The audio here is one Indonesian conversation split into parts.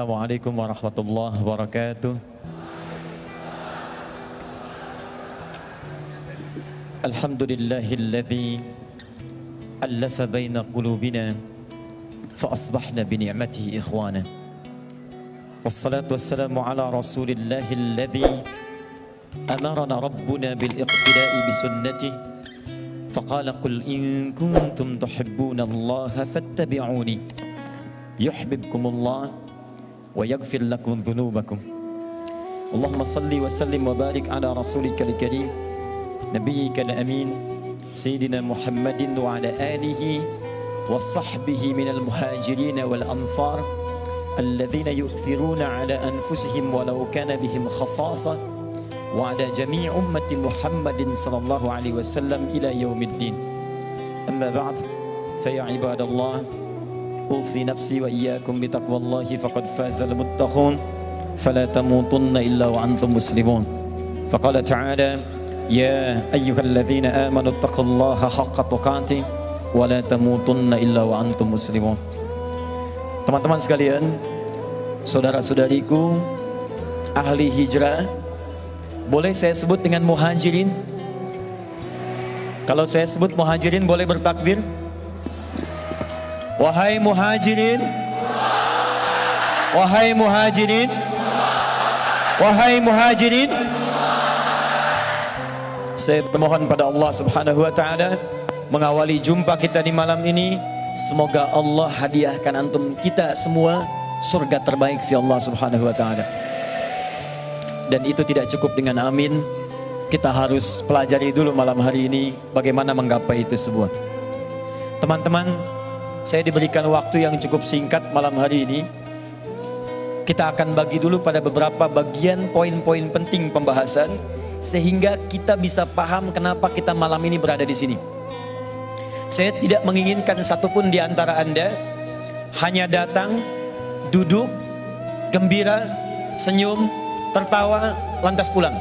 Assalamualaikum warahmatullahi wabarakatuh. Alhamdulillahilladzi allafa baina qulubina fa asbahna bi ni'matihi ikhwana. Wassalatu wassalamu ala rasulillahilladzi amarana rabbuna bil iqtida'i bi sunnatihi faqala qul in kuntum tuhibbuna allaha fattabi'uni yuhibbukumullah wa yaghfir lakum dhunubakum. Allahumma salli wa sallim wa barik ala rasulika al-karim nabiyyika al-amin sayyidina Muhammadin wa ala alihi wa sahbihi minal muhajirin wal ansar alladhina yu'thiruna ala anfusihim walau kana bihim khasasah wa ala jami' ummati Muhammadin sallallahu alaihi wasallam ila yaumiddin. Amma ba'd, fa ya ibadallah, أوصي نفسي وإياكم بتقوى الله فقد فاز المتقون فلا تموتن إلا وأنتم مسلمون. فقال تعالى يا أيها الذين آمنوا اتقوا الله حق تقاته ولا تموتن إلا وأنتم مسلمون. Teman-teman sekalian, saudara-saudariku ahli hijrah, boleh saya sebut dengan muhajirin? Kalau saya sebut muhajirin boleh bertakbir? Wahai muhajirin, wahai muhajirin, wahai muhajirin. Saya bermohon pada Allah Subhanahu wa taala mengawali jumpa kita di malam ini, semoga Allah hadiahkan antum kita semua surga terbaik si Allah Subhanahu wa taala. Dan itu tidak cukup dengan amin, kita harus pelajari dulu malam hari ini bagaimana menggapai itu semua. Teman-teman, saya diberikan waktu yang cukup singkat malam hari ini. Kita akan bagi dulu pada beberapa bagian poin-poin penting pembahasan sehingga kita bisa paham kenapa kita malam ini berada di sini. Saya tidak menginginkan satupun di antara Anda hanya datang, duduk, gembira, senyum, tertawa, lantas pulang.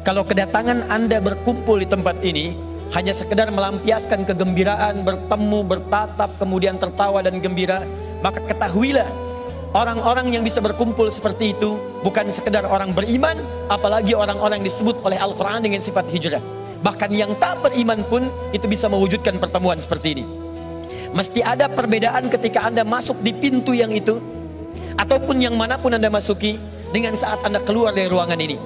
Kalau kedatangan Anda berkumpul di tempat ini hanya sekedar melampiaskan kegembiraan, bertemu, bertatap, kemudian tertawa dan gembira, maka ketahuilah orang-orang yang bisa berkumpul seperti itu bukan sekedar orang beriman, apalagi orang-orang yang disebut oleh Al-Quran dengan sifat hijrah. Bahkan yang tak beriman pun itu bisa mewujudkan pertemuan seperti ini. Mesti ada perbedaan ketika Anda masuk di pintu yang itu ataupun yang manapun Anda masuki dengan saat Anda keluar dari ruangan ini.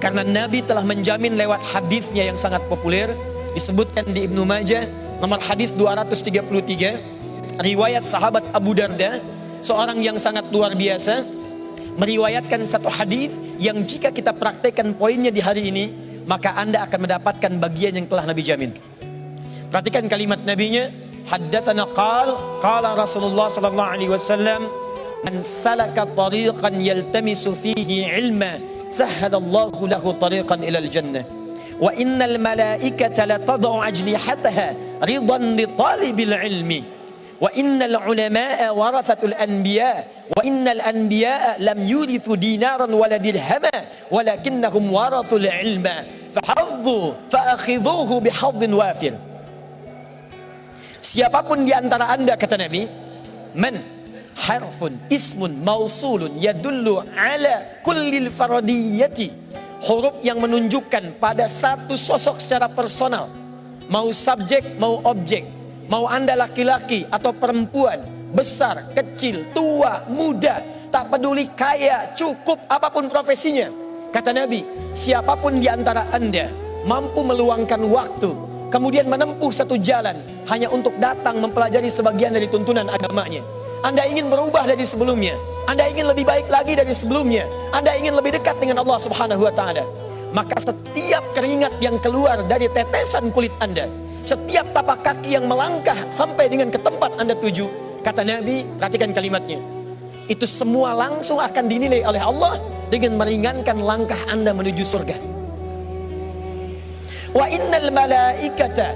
Karena Nabi telah menjamin lewat hadisnya yang sangat populer, disebutkan di Ibnu Majah nomor hadis 233, riwayat sahabat Abu Darda, seorang yang sangat luar biasa, meriwayatkan satu hadis yang jika kita praktekkan poinnya di hari ini, maka Anda akan mendapatkan bagian yang telah Nabi jamin. Perhatikan kalimat Nabinya, haddatsana qala Rasulullah sallallahu alaihi wasallam, man salaka tariqan yaltamisu fihi ilma sahhalallahu lahu tariqan ilal jannah. Wa innal malaikata la tad'u ajnihataha ridan li talibil ilmi wa innal ulama'a warathatul anbiya wa innal anbiya'a lam yurithu dinaran wala dirhama walakinnahum warathul ilma fahadhu faakhidhuhu bihadhin wafir. Siapapun di antara Anda, kata Nabi, man harfun ismun mausulun yadullu ala kullil faradiyati, huruf yang menunjukkan pada satu sosok secara personal, mau subjek, mau objek, mau Anda laki-laki atau perempuan, besar, kecil, tua, muda, tak peduli kaya, cukup, apapun profesinya. Kata Nabi, siapapun di antara Anda mampu meluangkan waktu, kemudian menempuh satu jalan hanya untuk datang mempelajari sebagian dari tuntunan agamanya. Anda ingin berubah dari sebelumnya, Anda ingin lebih baik lagi dari sebelumnya, Anda ingin lebih dekat dengan Allah Subhanahu wa taala, maka setiap keringat yang keluar dari tetesan kulit Anda, setiap tapak kaki yang melangkah sampai dengan ke tempat Anda tuju, kata Nabi, perhatikan kalimatnya, itu semua langsung akan dinilai oleh Allah dengan meringankan langkah Anda menuju surga. Wa innal malaikata,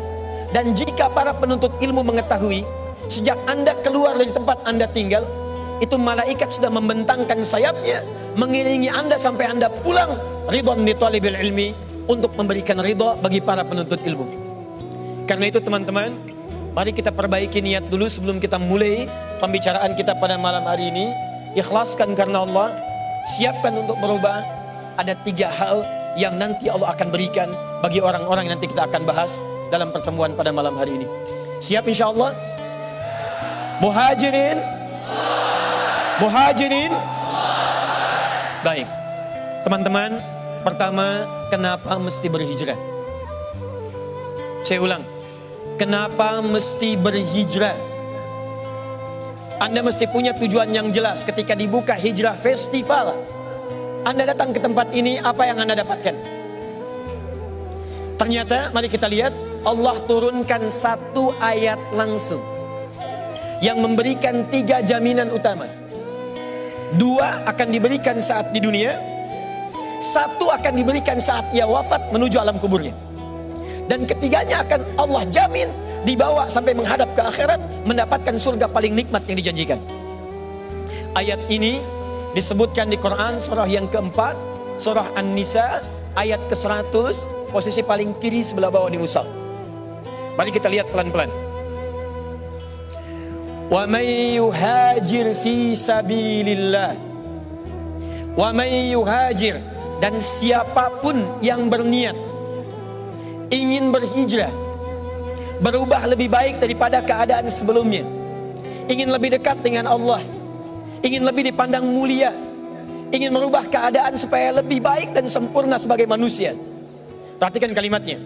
dan jika para penuntut ilmu mengetahui, sejak Anda keluar dari tempat Anda tinggal, itu malaikat sudah membentangkan sayapnya mengiringi Anda sampai Anda pulang, ridwan li talibil ilmi, untuk memberikan ridha bagi para penuntut ilmu. Karena itu teman-teman, mari kita perbaiki niat dulu sebelum kita mulai pembicaraan kita pada malam hari ini. ikhlaskan karena Allah, siapkan untuk berubah. Ada 3 hal yang nanti Allah akan berikan bagi orang-orang yang nanti kita akan bahas dalam pertemuan pada malam hari ini. Siap insya Allah? Muhajirin? Muhajirin? Baik. Teman-teman, pertama, kenapa mesti berhijrah? Saya ulang. Kenapa mesti berhijrah? Anda mesti punya tujuan yang jelas. Ketika dibuka hijrah festival, Anda datang ke tempat ini, apa yang Anda dapatkan? Ternyata, mari kita lihat, Allah turunkan 1 ayat langsung yang memberikan 3 jaminan utama. 2 akan diberikan saat di dunia, 1 akan diberikan saat ia wafat menuju alam kuburnya. Dan ketiganya akan Allah jamin dibawa sampai menghadap ke akhirat, mendapatkan surga paling nikmat yang dijanjikan. Ayat ini disebutkan di Quran surah yang keempat, surah An-Nisa ayat ke-100, posisi paling kiri sebelah bawah di mushaf. Mari kita lihat pelan-pelan. Wa may yuhajir fi sabilillah. Wa may yuhajir, dan siapapun yang berniat ingin berhijrah, berubah lebih baik daripada keadaan sebelumnya, ingin lebih dekat dengan Allah, ingin lebih dipandang mulia, ingin merubah keadaan supaya lebih baik dan sempurna sebagai manusia. Perhatikan kalimatnya.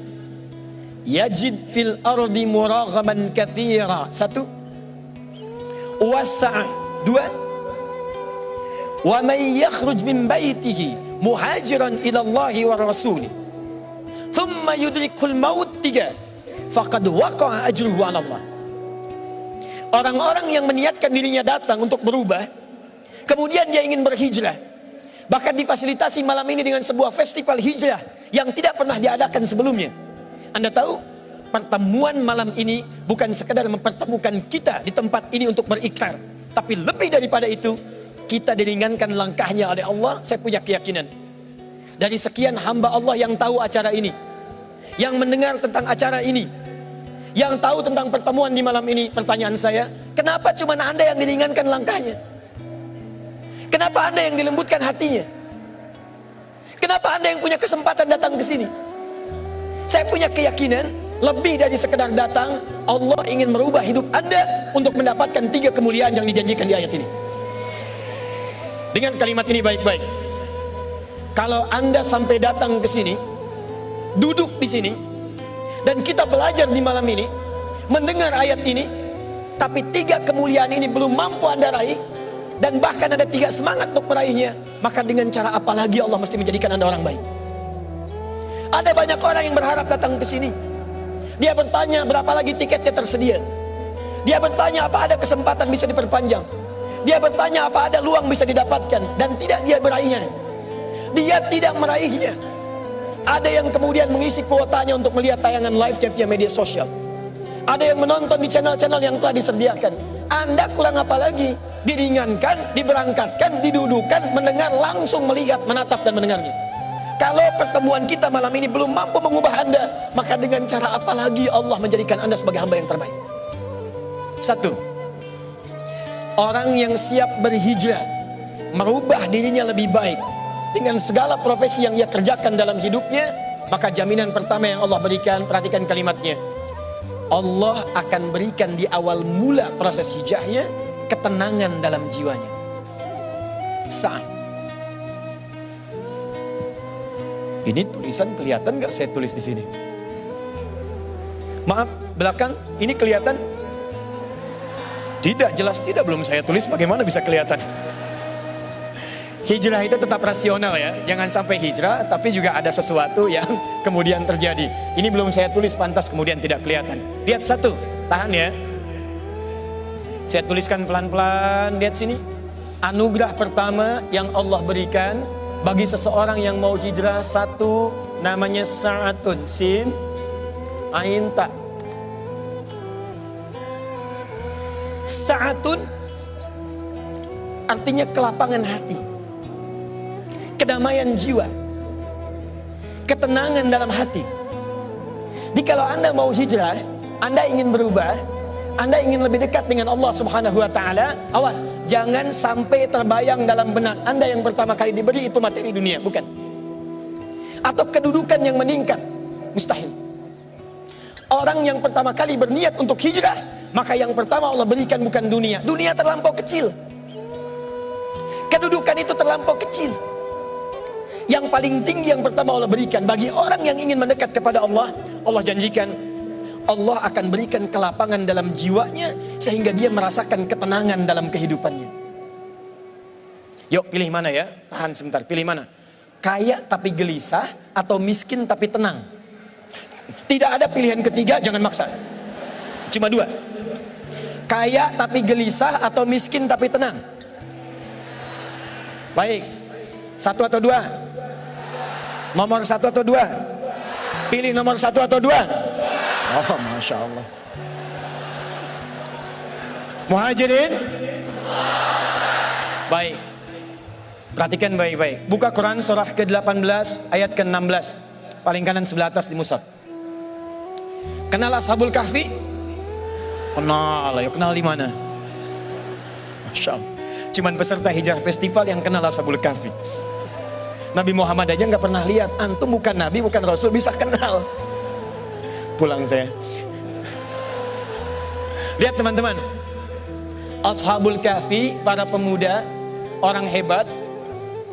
Yajid fil ardi muraghaman katsira. 1. Wasa'ah. 2. Wa may yakhruj min baitihi muhajiran ila Allah wa rasulih thumma yudrikul maut. 3. Faqad waqa'a ajruhu 'ala Allah. Orang-orang yang meniatkan dirinya datang untuk berubah, kemudian dia ingin berhijrah, bahkan difasilitasi malam ini dengan sebuah festival hijrah yang tidak pernah diadakan sebelumnya. Anda tahu, pertemuan malam ini bukan sekedar mempertemukan kita di tempat ini untuk berikrar, tapi lebih daripada itu, kita diringankan langkahnya oleh Allah. Saya punya keyakinan, dari sekian hamba Allah yang tahu acara ini, yang mendengar tentang acara ini, yang tahu tentang pertemuan di malam ini, pertanyaan saya, kenapa cuma Anda yang diringankan langkahnya? Kenapa Anda yang dilembutkan hatinya? Kenapa Anda yang punya kesempatan datang ke sini? Saya punya keyakinan, lebih dari sekedar datang, Allah ingin merubah hidup Anda untuk mendapatkan 3 kemuliaan yang dijanjikan di ayat ini. Dengan kalimat ini baik-baik. Kalau Anda sampai datang ke sini, duduk di sini, dan kita belajar di malam ini, mendengar ayat ini, tapi 3 kemuliaan ini belum mampu Anda raih, dan bahkan ada 3 semangat untuk meraihnya, maka dengan cara apa lagi Allah mesti menjadikan Anda orang baik? Ada banyak orang yang berharap datang ke sini. Dia bertanya berapa lagi tiketnya tersedia. Dia bertanya apa ada kesempatan bisa diperpanjang. Dia bertanya apa ada luang bisa didapatkan, dan tidak dia meraihnya. Dia tidak meraihnya. Ada yang kemudian mengisi kuotanya untuk melihat tayangan live-nya via media sosial. Ada yang menonton di channel-channel yang telah disediakan. Anda kurang apa lagi? Diringankan, diberangkatkan, didudukan, mendengar, langsung melihat, menatap dan mendengarnya. Kalau pertemuan kita malam ini belum mampu mengubah Anda, maka dengan cara apa lagi Allah menjadikan Anda sebagai hamba yang terbaik? 1. Orang yang siap berhijrah, merubah dirinya lebih baik dengan segala profesi yang ia kerjakan dalam hidupnya, maka jaminan pertama yang Allah berikan, perhatikan kalimatnya, Allah akan berikan di awal mula proses hijrahnya ketenangan dalam jiwanya. Ini tulisan kelihatan nggak saya tulis di sini? Maaf, belakang ini kelihatan? Tidak, jelas tidak, belum saya tulis, bagaimana bisa kelihatan? Hijrah itu tetap rasional ya, jangan sampai hijrah tapi juga ada sesuatu yang kemudian terjadi. Ini belum saya tulis, pantas kemudian tidak kelihatan. Lihat 1, tahan ya. Saya tuliskan pelan-pelan, lihat sini. Anugerah pertama yang Allah berikan bagi seseorang yang mau hijrah, 1, namanya sa'atun, sin, ain, ta. Sa'atun artinya kelapangan hati, kedamaian jiwa, ketenangan dalam hati. Jadi kalau Anda mau hijrah, Anda ingin berubah, Anda ingin lebih dekat dengan Allah Subhanahu wa taala, awas, jangan sampai terbayang dalam benak Anda yang pertama kali diberi itu materi dunia, bukan. Atau kedudukan yang meningkat, mustahil. Orang yang pertama kali berniat untuk hijrah, maka yang pertama Allah berikan bukan dunia. Dunia terlampau kecil. Kedudukan itu terlampau kecil. Yang paling tinggi yang pertama Allah berikan bagi orang yang ingin mendekat kepada Allah. Allah janjikan Allah akan berikan kelapangan dalam jiwanya sehingga dia merasakan ketenangan dalam kehidupannya. Yuk pilih mana ya? Tahan sebentar, pilih mana? Kaya tapi gelisah atau miskin tapi tenang? Tidak ada pilihan ketiga, jangan maksa. Cuma dua. Kaya tapi gelisah atau miskin tapi tenang? Baik. Satu atau dua? Nomor satu atau dua? Pilih nomor satu atau dua? Oh, Masya Allah. Muhajirin? Baik. Perhatikan baik-baik. Buka Quran surah ke-18 ayat ke-16. Paling kanan sebelah atas di mushaf. Kenal Ashabul Kahfi? Kenal, ya kenal di mana? Masya Allah. Cuman peserta hijrah festival yang kenal Ashabul Kahfi. Nabi Muhammad aja nggak pernah lihat. Antum bukan Nabi, bukan Rasul, bisa kenal. Pulang saya. Lihat teman-teman. Ashabul Kahfi, para pemuda, orang hebat.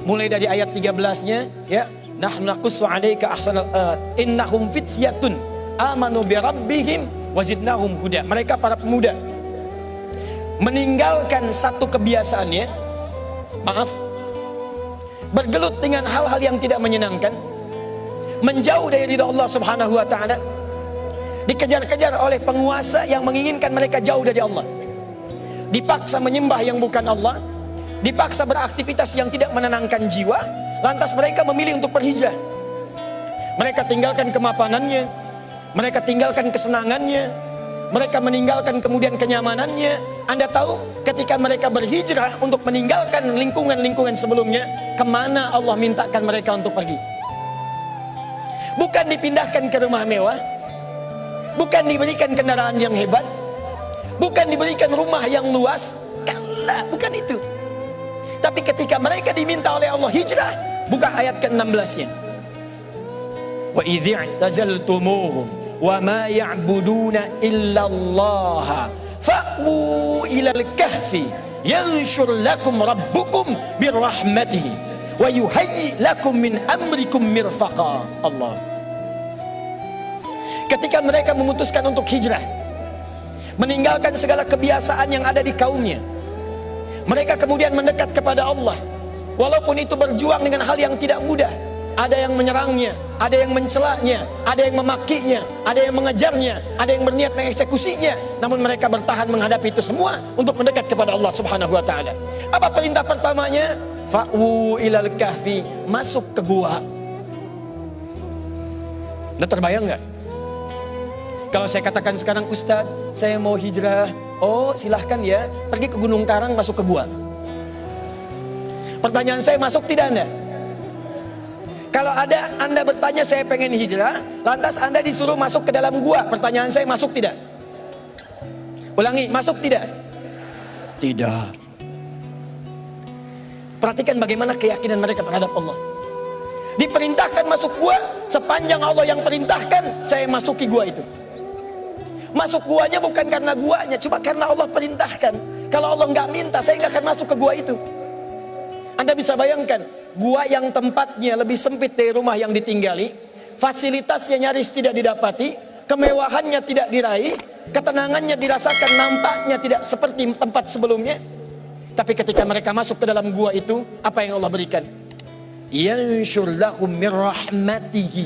Mulai dari ayat 13-nya, ya. Nahnu naqussu 'alaika ahsanal innahum fityatun amanu bi rabbihim wazidnahum huda. Mereka para pemuda meninggalkan satu kebiasaannya, maaf, bergelut dengan hal-hal yang tidak menyenangkan, menjauh dari ridha Allah Subhanahu wa taala, dikejar-kejar oleh penguasa yang menginginkan mereka jauh dari Allah, dipaksa menyembah yang bukan Allah, dipaksa beraktivitas yang tidak menenangkan jiwa, lantas mereka memilih untuk berhijrah. Mereka tinggalkan kemapanannya, mereka tinggalkan kesenangannya, mereka meninggalkan kemudian kenyamanannya. Anda tahu ketika mereka berhijrah untuk meninggalkan lingkungan-lingkungan sebelumnya, kemana Allah mintakan mereka untuk pergi? Bukan dipindahkan ke rumah mewah, bukan diberikan kendaraan yang hebat, bukan diberikan rumah yang luas, kalla, bukan itu. Tapi ketika mereka diminta oleh Allah hijrah, buka ayat ke-16-nya. Wa idh i'tazaltumuhum wa ma ya'buduna illallah fa'u ilal kahfi yanshur lakum rabbukum birrahmatihi wa yuhayyi lakum min amrikum mirfaqa. Allah. Ketika mereka memutuskan untuk hijrah, meninggalkan segala kebiasaan yang ada di kaumnya, mereka kemudian mendekat kepada Allah. Walaupun itu berjuang dengan hal yang tidak mudah. Ada yang menyerangnya, ada yang mencelaknya, ada yang memakinya, ada yang mengejarnya, ada yang berniat mengeksekusinya. Namun mereka bertahan menghadapi itu semua untuk mendekat kepada Allah Subhanahu wa taala. Apa perintah pertamanya? Fa'u ilal kahfi, masuk ke gua. Udah terbayang nggak? Kalau saya katakan sekarang, Ustaz, saya mau hijrah. Oh, silahkan ya, pergi ke Gunung Karang, masuk ke gua. Pertanyaan saya, masuk tidak Anda? Kalau ada Anda bertanya saya pengen hijrah, lantas Anda disuruh masuk ke dalam gua, pertanyaan saya, masuk tidak? Ulangi, masuk tidak? Tidak. Perhatikan bagaimana keyakinan mereka terhadap Allah. Diperintahkan masuk gua, sepanjang Allah yang perintahkan, saya masuki gua itu. Masuk guanya bukan karena guanya, cuma karena Allah perintahkan. Kalau Allah nggak minta, saya nggak akan masuk ke gua itu. Anda bisa bayangkan, gua yang tempatnya lebih sempit dari rumah yang ditinggali, fasilitasnya nyaris tidak didapati, kemewahannya tidak diraih, ketenangannya dirasakan, nampaknya tidak seperti tempat sebelumnya. Tapi ketika mereka masuk ke dalam gua itu, apa yang Allah berikan? Yanshur lakum min rahmatihi.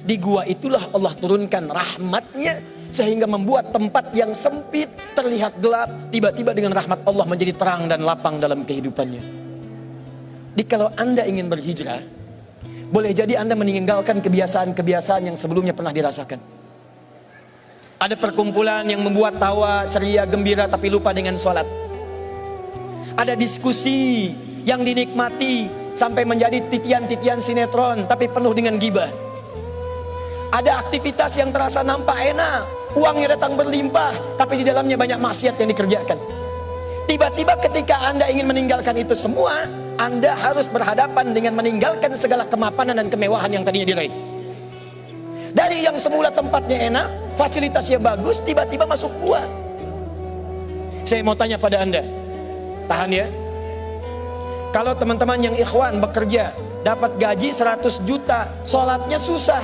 Di gua itulah Allah turunkan rahmatnya, sehingga membuat tempat yang sempit terlihat gelap, tiba-tiba dengan rahmat Allah menjadi terang dan lapang dalam kehidupannya. Jadi kalau Anda ingin berhijrah, boleh jadi Anda meninggalkan kebiasaan-kebiasaan yang sebelumnya pernah dirasakan. Ada perkumpulan yang membuat tawa, ceria, gembira tapi lupa dengan sholat. Ada diskusi yang dinikmati sampai menjadi titian-titian sinetron tapi penuh dengan gibah. Ada aktivitas yang terasa nampak enak, uangnya datang berlimpah, tapi di dalamnya banyak maksiat yang dikerjakan. Tiba-tiba ketika Anda ingin meninggalkan itu semua, Anda harus berhadapan dengan meninggalkan segala kemapanan dan kemewahan yang tadinya diraih. Dari yang semula tempatnya enak, fasilitasnya bagus, tiba-tiba masuk gua. Saya mau tanya pada Anda, tahan ya. Kalau teman-teman yang ikhwan bekerja, dapat gaji 100 juta, sholatnya susah.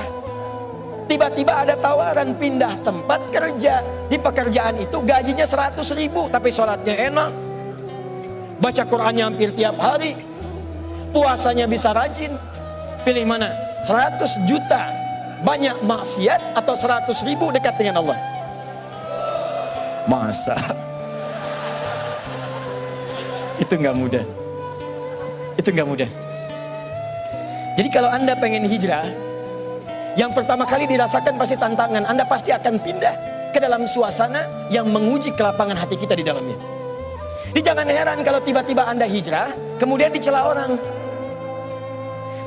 Tiba-tiba ada tawaran pindah tempat kerja. Di pekerjaan itu gajinya 100 ribu, tapi sholatnya enak, baca Qur'annya hampir tiap hari, puasanya bisa rajin. Pilih mana? 100 juta banyak maksiat atau 100 ribu dekat dengan Allah? Masa? Itu nggak mudah. Itu nggak mudah. Jadi kalau Anda pengen hijrah, yang pertama kali dirasakan pasti tantangan. Anda pasti akan pindah ke dalam suasana yang menguji kelapangan hati kita di dalamnya. Jadi jangan heran kalau tiba-tiba Anda hijrah, kemudian dicela orang.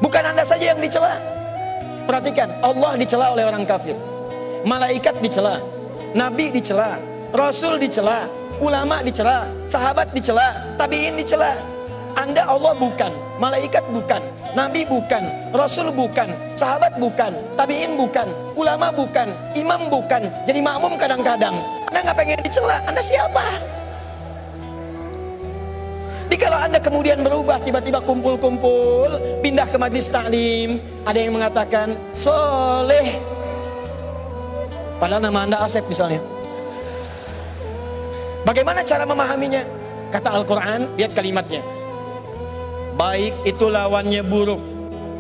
Bukan Anda saja yang dicela. Perhatikan, Allah dicela oleh orang kafir, malaikat dicela, nabi dicela, rasul dicela, ulama dicela, sahabat dicela, tabiin dicela. Anda Allah bukan, malaikat bukan, nabi bukan, rasul bukan, sahabat bukan, tabiin bukan, ulama bukan, imam bukan, jadi makmum kadang-kadang. Anda nggak pengen dicela, Anda siapa? Jadi kalau Anda kemudian berubah, tiba-tiba kumpul-kumpul, pindah ke majlis taklim, ada yang mengatakan soleh, padahal nama Anda Asep misalnya. Bagaimana cara memahaminya? Kata Al-Quran, lihat kalimatnya. Baik itu lawannya buruk.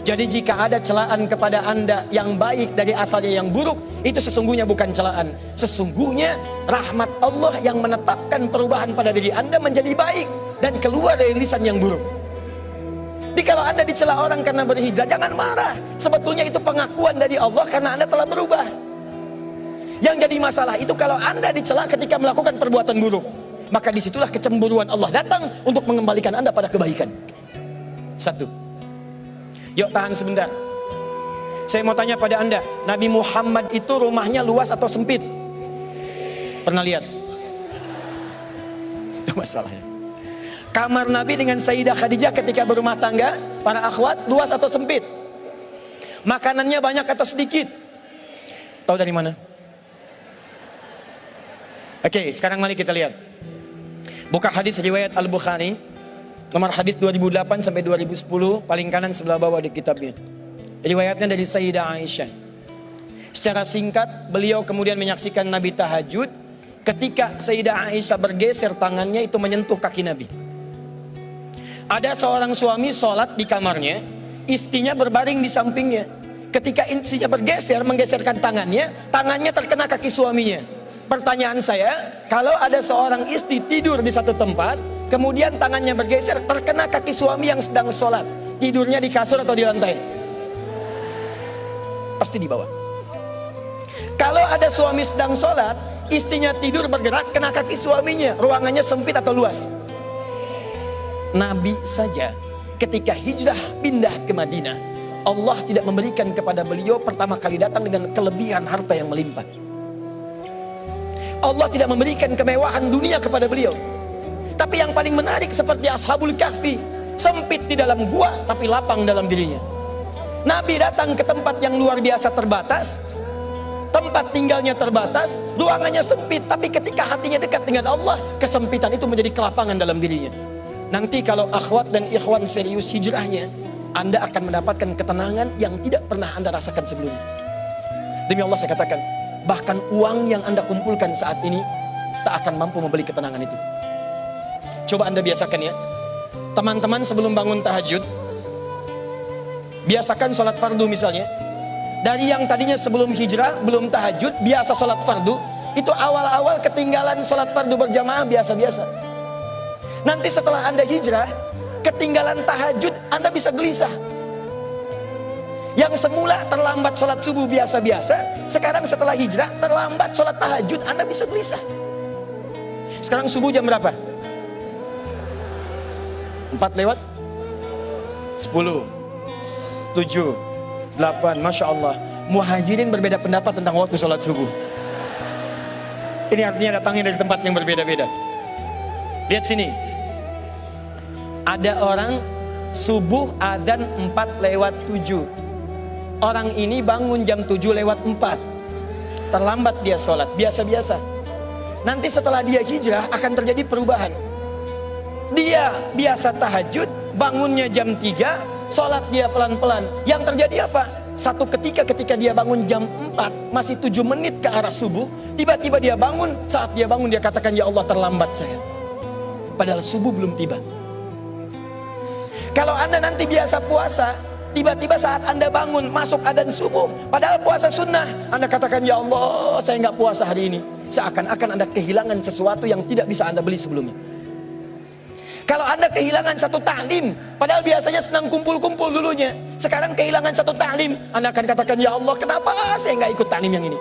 Jadi jika ada celaan kepada Anda yang baik dari asalnya yang buruk, itu sesungguhnya bukan celaan. Sesungguhnya rahmat Allah yang menetapkan perubahan pada diri Anda menjadi baik dan keluar dari lisan yang buruk. Jadi kalau Anda dicela orang karena berhijrah, jangan marah. Sebetulnya itu pengakuan dari Allah karena Anda telah berubah. Yang jadi masalah itu kalau Anda dicela ketika melakukan perbuatan buruk, maka disitulah kecemburuan Allah datang untuk mengembalikan Anda pada kebaikan. Satu. Yuk tahan sebentar. Saya mau tanya pada Anda, Nabi Muhammad itu rumahnya luas atau sempit? Pernah lihat? Itu masalahnya. Kamar Nabi dengan Sayyidah Khadijah ketika berumah tangga, para akhwat, luas atau sempit? Makanannya banyak atau sedikit? Tahu dari mana? Oke, sekarang mari kita lihat. Buka hadis riwayat Al-Bukhari, nomor hadis 2008 sampai 2010, paling kanan sebelah bawah di kitabnya. Riwayatnya dari Sayyidah Aisyah. Secara singkat, beliau kemudian menyaksikan Nabi tahajud. Ketika Sayyidah Aisyah bergeser tangannya itu menyentuh kaki Nabi. Ada seorang suami sholat di kamarnya, istrinya berbaring di sampingnya. Ketika istrinya bergeser, menggeserkan tangannya, tangannya terkena kaki suaminya. Pertanyaan saya, kalau ada seorang istri tidur di satu tempat, kemudian tangannya bergeser, terkena kaki suami yang sedang sholat, tidurnya di kasur atau di lantai? Pasti di bawah. Kalau ada suami sedang sholat, istrinya tidur bergerak, kena kaki suaminya, ruangannya sempit atau luas? Nabi saja ketika hijrah pindah ke Madinah, Allah tidak memberikan kepada beliau pertama kali datang dengan kelebihan harta yang melimpah. Allah tidak memberikan kemewahan dunia kepada beliau. Tapi yang paling menarik seperti Ashabul Kahfi, sempit di dalam gua tapi lapang dalam dirinya. Nabi datang ke tempat yang luar biasa terbatas, tempat tinggalnya terbatas, ruangannya sempit, tapi ketika hatinya dekat dengan Allah, kesempitan itu menjadi kelapangan dalam dirinya. Nanti kalau akhwat dan ikhwan serius hijrahnya, Anda akan mendapatkan ketenangan yang tidak pernah Anda rasakan sebelumnya. Demi Allah saya katakan, bahkan uang yang Anda kumpulkan saat ini tak akan mampu membeli ketenangan itu. Coba Anda biasakan ya, teman-teman sebelum bangun tahajud, biasakan sholat fardu misalnya. Dari yang tadinya sebelum hijrah, belum tahajud, biasa sholat fardu, itu awal-awal ketinggalan sholat fardu berjamaah biasa-biasa. Nanti setelah Anda hijrah, ketinggalan tahajud, Anda bisa gelisah. Yang semula terlambat sholat subuh biasa-biasa, sekarang setelah hijrah, terlambat sholat tahajud, Anda bisa gelisah. Sekarang subuh jam berapa? 4 lewat 10, 7, 8, Masya Allah. Muhajirin berbeda pendapat tentang waktu sholat subuh. Ini artinya datangnya dari tempat yang berbeda-beda. Lihat sini. Ada orang subuh adzan 4:07. Orang ini bangun jam 7:04. Terlambat dia sholat, biasa-biasa. Nanti setelah dia hijrah akan terjadi perubahan. Dia biasa tahajud, bangunnya jam 3, sholat dia pelan-pelan. Yang terjadi apa? Satu ketika dia bangun jam 4, masih 7 menit ke arah subuh, tiba-tiba dia bangun. Saat dia bangun dia katakan, ya Allah terlambat saya. Padahal subuh belum tiba. Kalau Anda nanti biasa puasa, tiba-tiba saat Anda bangun masuk adzan subuh, padahal puasa sunnah, Anda katakan, ya Allah saya nggak puasa hari ini. Seakan-akan Anda kehilangan sesuatu yang tidak bisa Anda beli sebelumnya. Kalau Anda kehilangan satu taklim, padahal biasanya senang kumpul-kumpul dulunya, sekarang kehilangan satu taklim, Anda akan katakan, ya Allah kenapa saya nggak ikut taklim yang ini.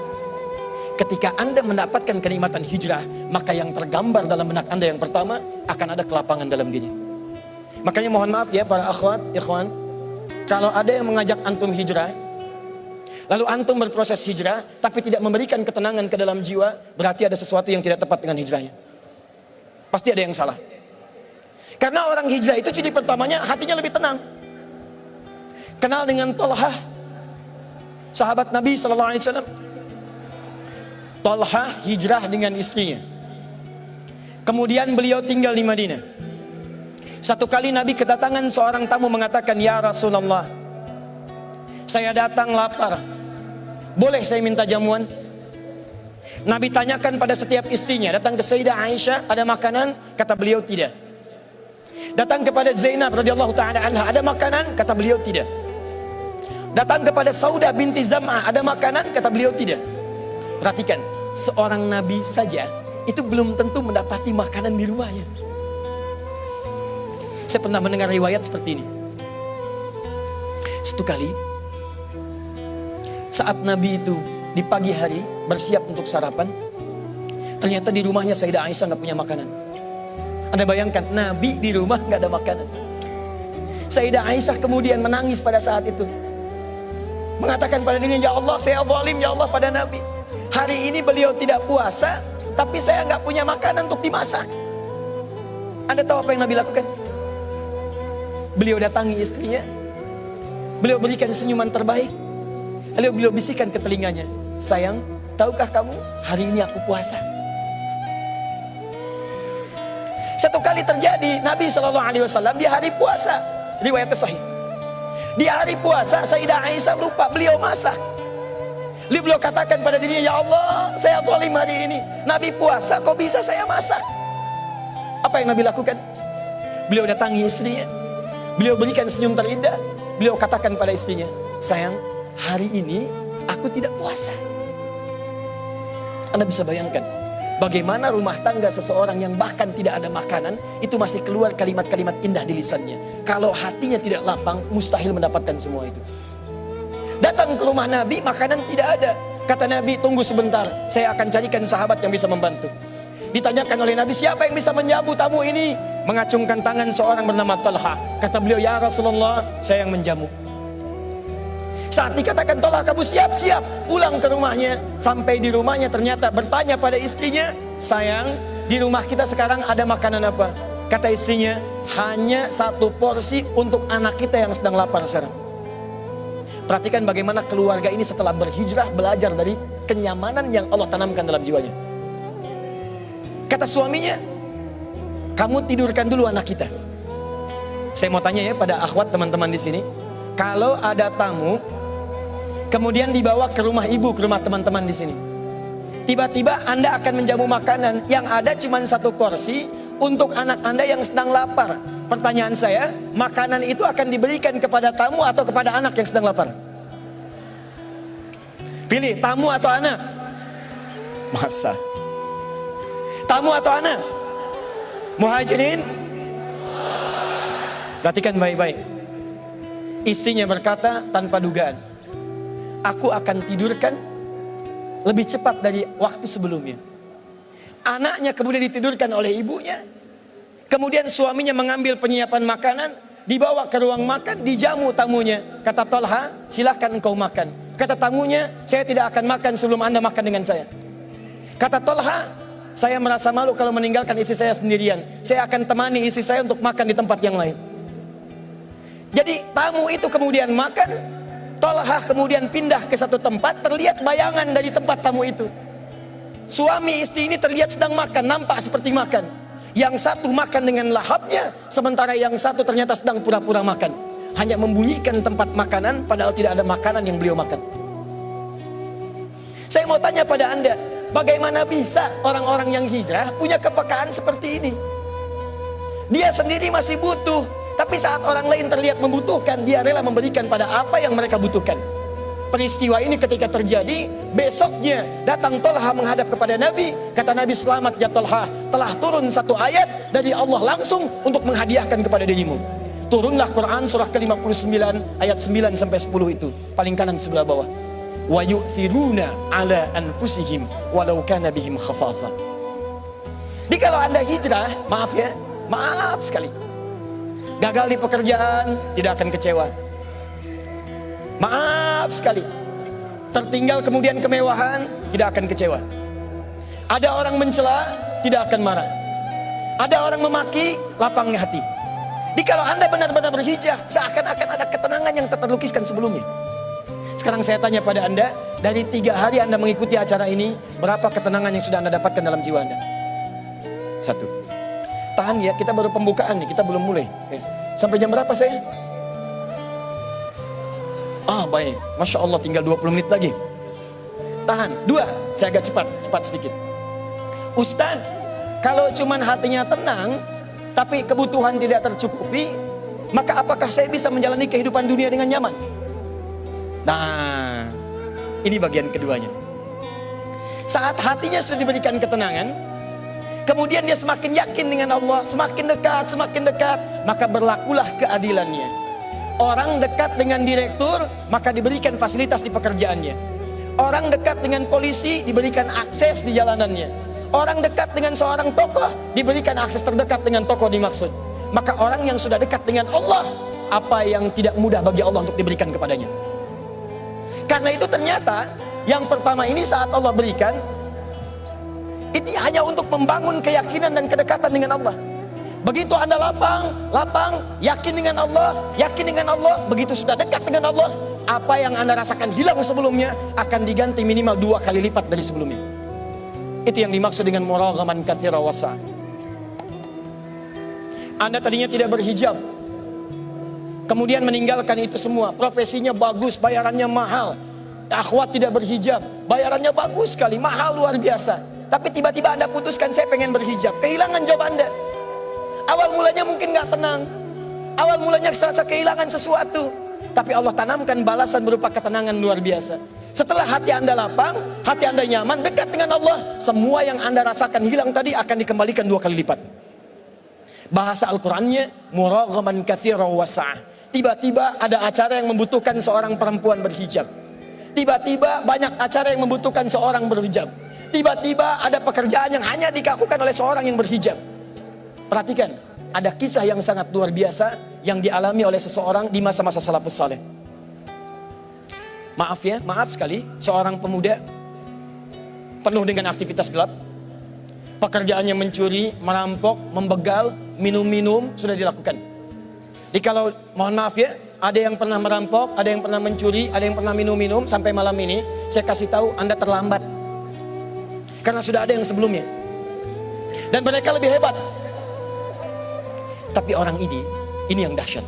Ketika Anda mendapatkan kenikmatan hijrah, maka yang tergambar dalam benak Anda yang pertama, akan ada kelapangan dalam diri. Makanya mohon maaf ya para akhwat, ikhwan, kalau ada yang mengajak antum hijrah, lalu antum berproses hijrah, tapi tidak memberikan ketenangan ke dalam jiwa, berarti ada sesuatu yang tidak tepat dengan hijrahnya. Pasti ada yang salah. Karena orang hijrah itu ciri pertamanya hatinya lebih tenang. Kenal dengan Talhah, sahabat Nabi SAW. Talhah hijrah dengan istrinya. Kemudian beliau tinggal di Madinah. Satu kali Nabi kedatangan seorang tamu mengatakan, ya Rasulullah, saya datang lapar, boleh saya minta jamuan? Nabi tanyakan pada setiap istrinya, datang ke Sayyidah Aisyah, ada makanan? Kata beliau tidak. Datang kepada Zainab radhiyallahu ta'ala anha, ada makanan? Kata beliau tidak. Datang kepada Saudah binti Zam'ah, ada makanan? Kata beliau tidak. Perhatikan, seorang Nabi saja itu belum tentu mendapati makanan di rumahnya. Saya pernah mendengar riwayat seperti ini. Satu kali saat Nabi itu di pagi hari bersiap untuk sarapan, ternyata di rumahnya Sayyidah Aisyah nggak punya makanan. Anda bayangkan, Nabi di rumah nggak ada makanan. Sayyidah Aisyah kemudian menangis pada saat itu, mengatakan pada dirinya, ya Allah saya zalim ya Allah pada Nabi. Hari ini beliau tidak puasa, tapi saya nggak punya makanan untuk dimasak. Anda tahu apa yang Nabi lakukan? Beliau datangi istrinya, beliau berikan senyuman terbaik, lalu beliau bisikan ke telinganya, sayang, tahukah kamu hari ini aku puasa? Satu kali terjadi, Nabi SAW di hari puasa, riwayat sahih. Di hari puasa Sayyidah Aisyah lupa beliau masak. Lalu beliau katakan pada dirinya, ya Allah saya zalim hari ini, Nabi puasa kok bisa saya masak? Apa yang Nabi lakukan? Beliau datangi istrinya, beliau berikan senyum terindah, beliau katakan pada istrinya, sayang, hari ini aku tidak puasa. Anda bisa bayangkan bagaimana rumah tangga seseorang yang bahkan tidak ada makanan, itu masih keluar kalimat-kalimat indah di lisannya. Kalau hatinya tidak lapang, mustahil mendapatkan semua itu. Datang ke rumah Nabi, makanan tidak ada. Kata Nabi, tunggu sebentar, saya akan carikan sahabat yang bisa membantu. Ditanyakan oleh Nabi, siapa yang bisa menjamu tamu ini? Mengacungkan tangan seorang bernama Talha. Kata beliau, ya Rasulullah, saya yang menjamu. Saat dikatakan Talha, kamu siap-siap pulang ke rumahnya. Sampai di rumahnya ternyata bertanya pada istrinya, sayang, di rumah kita sekarang ada makanan apa? Kata istrinya, hanya satu porsi untuk anak kita yang sedang lapar sekarang. Perhatikan bagaimana keluarga ini setelah berhijrah belajar dari kenyamanan yang Allah tanamkan dalam jiwanya. Kata suaminya, kamu tidurkan dulu anak kita. Saya mau tanya ya pada akhwat teman-teman di sini, kalau ada tamu kemudian dibawa ke rumah ibu, ke rumah teman-teman di sini, tiba-tiba Anda akan menjamu makanan yang ada cuma satu porsi untuk anak Anda yang sedang lapar. Pertanyaan saya, makanan itu akan diberikan kepada tamu atau kepada anak yang sedang lapar? Pilih, tamu atau anak? Masa? Tamu atau anak? Muhajirin? Perhatikan baik-baik. Istrinya berkata tanpa dugaan, aku akan tidurkan lebih cepat dari waktu sebelumnya. Anaknya kemudian ditidurkan oleh ibunya. Kemudian suaminya mengambil penyiapan makanan, dibawa ke ruang makan, dijamu tamunya. Kata Talha, silahkan engkau makan. Kata tamunya, saya tidak akan makan sebelum Anda makan dengan saya. Kata Talha, Saya merasa malu kalau meninggalkan istri saya sendirian. Saya akan temani istri saya untuk makan di tempat yang lain. Jadi tamu itu kemudian makan, Tolhah kemudian pindah ke satu tempat, terlihat bayangan dari tempat tamu itu. Suami istri ini terlihat sedang makan, nampak seperti makan. Yang satu makan dengan lahapnya, sementara yang satu ternyata sedang pura-pura makan. Hanya membunyikan tempat makanan, padahal tidak ada makanan yang beliau makan. Saya mau tanya pada Anda, bagaimana bisa orang-orang yang hijrah punya kepekaan seperti ini? Dia sendiri masih butuh, tapi saat orang lain terlihat membutuhkan, dia rela memberikan pada apa yang mereka butuhkan. Peristiwa ini ketika terjadi, besoknya datang Tolhah menghadap kepada Nabi. Kata Nabi, selamat ya Tolhah, telah turun satu ayat dari Allah langsung untuk menghadiahkan kepada dirimu. Turunlah Quran surah ke-59 ayat 9 sampai 10 itu, paling kanan sebelah bawah. Wa yu'thiruna ala anfusihim walau kana bihim khasasah. Jadi kalau Anda hijrah, maaf ya, maaf sekali. Gagal di pekerjaan, tidak akan kecewa. Maaf sekali. Tertinggal kemudian kemewahan, tidak akan kecewa. Ada orang mencela, tidak akan marah. Ada orang memaki, lapangnya hati. Jadi kalau Anda benar-benar berhijrah, seakan-akan ada ketenangan yang tak terlukiskan sebelumnya. Sekarang saya tanya pada Anda, dari 3 hari Anda mengikuti acara ini, berapa ketenangan yang sudah Anda dapatkan dalam jiwa Anda? 1. Tahan ya, kita baru pembukaan nih, kita belum mulai. Sampai jam berapa saya? Baik, Masya Allah, tinggal 20 menit lagi. Tahan. 2, saya agak cepat sedikit. Ustaz, kalau cuman hatinya tenang, tapi kebutuhan tidak tercukupi, maka apakah saya bisa menjalani kehidupan dunia dengan nyaman? Nah, ini bagian keduanya. Saat hatinya sudah diberikan ketenangan, kemudian dia semakin yakin dengan Allah, semakin dekat, maka berlakulah keadilannya. Orang dekat dengan direktur, maka diberikan fasilitas di pekerjaannya. Orang dekat dengan polisi, diberikan akses di jalanannya. Orang dekat dengan seorang tokoh, diberikan akses terdekat dengan tokoh dimaksud. Maka orang yang sudah dekat dengan Allah, apa yang tidak mudah bagi Allah untuk diberikan kepadanya. Karena itu ternyata yang pertama ini saat Allah berikan, ini hanya untuk membangun keyakinan dan kedekatan dengan Allah. Begitu Anda lapang, yakin dengan Allah, begitu sudah dekat dengan Allah, apa yang Anda rasakan hilang sebelumnya akan diganti minimal 2 kali lipat dari sebelumnya. Itu yang dimaksud dengan muraghaman katsira wasa'. Anda tadinya tidak berhijab, kemudian meninggalkan itu semua. Profesinya bagus, bayarannya mahal. Akhwat tidak berhijab, bayarannya bagus sekali, mahal luar biasa. Tapi tiba-tiba Anda putuskan, saya pengen berhijab. Kehilangan job Anda. Awal mulanya mungkin gak tenang, awal mulanya serasa kehilangan sesuatu, tapi Allah tanamkan balasan berupa ketenangan luar biasa. Setelah hati Anda lapang, hati Anda nyaman, dekat dengan Allah, semua yang Anda rasakan hilang tadi akan dikembalikan 2 kali lipat. Bahasa Al-Qurannya muraghaman katsira wasa'. Tiba-tiba ada acara yang membutuhkan seorang perempuan berhijab. Tiba-tiba banyak acara yang membutuhkan seorang berhijab. Tiba-tiba ada pekerjaan yang hanya dilakukan oleh seorang yang berhijab. Perhatikan, ada kisah yang sangat luar biasa yang dialami oleh seseorang di masa-masa salafus saleh. Maaf ya, maaf sekali, seorang pemuda penuh dengan aktivitas gelap. Pekerjaannya mencuri, merampok, membegal, minum-minum sudah dilakukan. Jadi kalau mohon maaf ya, ada yang pernah merampok, ada yang pernah mencuri, ada yang pernah minum-minum, sampai malam ini saya kasih tahu Anda terlambat. Karena sudah ada yang sebelumnya. Dan mereka lebih hebat. Tapi orang ini yang dahsyat.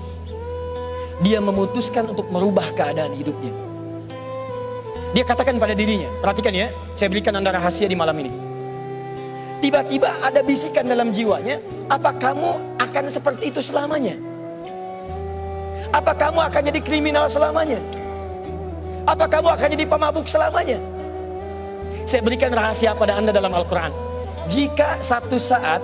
Dia memutuskan untuk merubah keadaan hidupnya. Dia katakan pada dirinya, perhatikan ya, saya berikan Anda rahasia di malam ini. Tiba-tiba ada bisikan dalam jiwanya, apa kamu akan seperti itu selamanya? Apa kamu akan jadi kriminal selamanya? Apa kamu akan jadi pemabuk selamanya? Saya berikan rahasia pada Anda dalam Al-Quran. Jika satu saat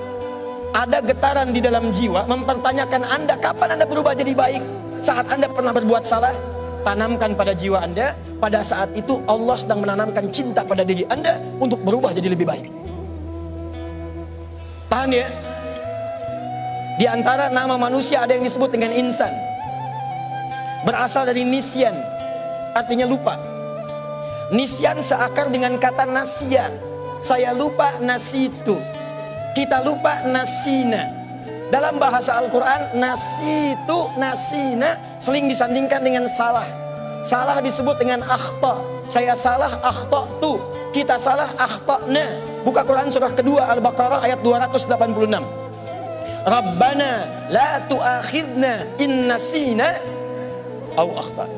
ada getaran di dalam jiwa mempertanyakan Anda, kapan Anda berubah jadi baik? Saat Anda pernah berbuat salah, tanamkan pada jiwa Anda, pada saat itu Allah sedang menanamkan cinta pada diri Anda untuk berubah jadi lebih baik. Tahan ya. Di antara nama manusia ada yang disebut dengan insan. Berasal dari nisyan, artinya lupa. Nisyan seakar dengan kata nasya. saya lupa, nasitu. Kita lupa, nasina. Dalam bahasa Al-Quran, nasitu, nasina sering disandingkan dengan salah. Salah disebut dengan akhta. Saya salah, akhtatu. Kita salah, akhtana. Buka Quran surah kedua Al-Baqarah ayat 286. Rabbana la tu'akhidna in nasina au akhta.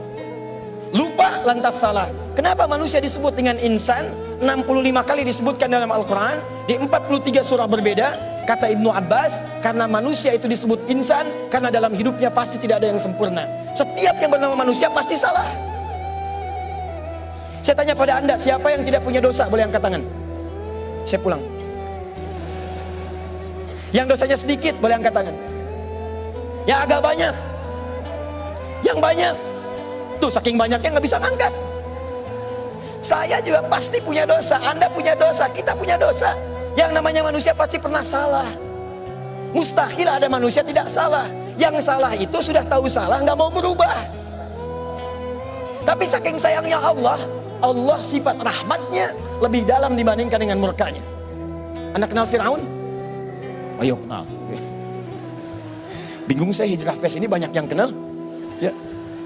Lupa lantas salah. Kenapa manusia disebut dengan insan? 65 kali disebutkan dalam Al-Quran, di 43 surah berbeda. Kata Ibnu Abbas, karena manusia itu disebut insan karena dalam hidupnya pasti tidak ada yang sempurna. Setiap yang bernama manusia pasti salah. Saya tanya pada Anda, siapa yang tidak punya dosa? Boleh angkat tangan. Saya pulang. Yang dosanya sedikit, boleh angkat tangan. Yang agak banyak. Yang banyak. Tuh saking banyaknya nggak bisa ngangkat. Saya juga pasti punya dosa, Anda punya dosa, kita punya dosa. Yang namanya manusia pasti pernah salah. Mustahil ada manusia tidak salah. Yang salah itu sudah tahu salah, nggak mau berubah. Tapi saking sayangnya Allah, Allah sifat rahmatnya lebih dalam dibandingkan dengan murkanya. Anda kenal Fir'aun? Ayo kenal. Bingung saya, Hijrah Fest ini banyak yang kenal. Ya,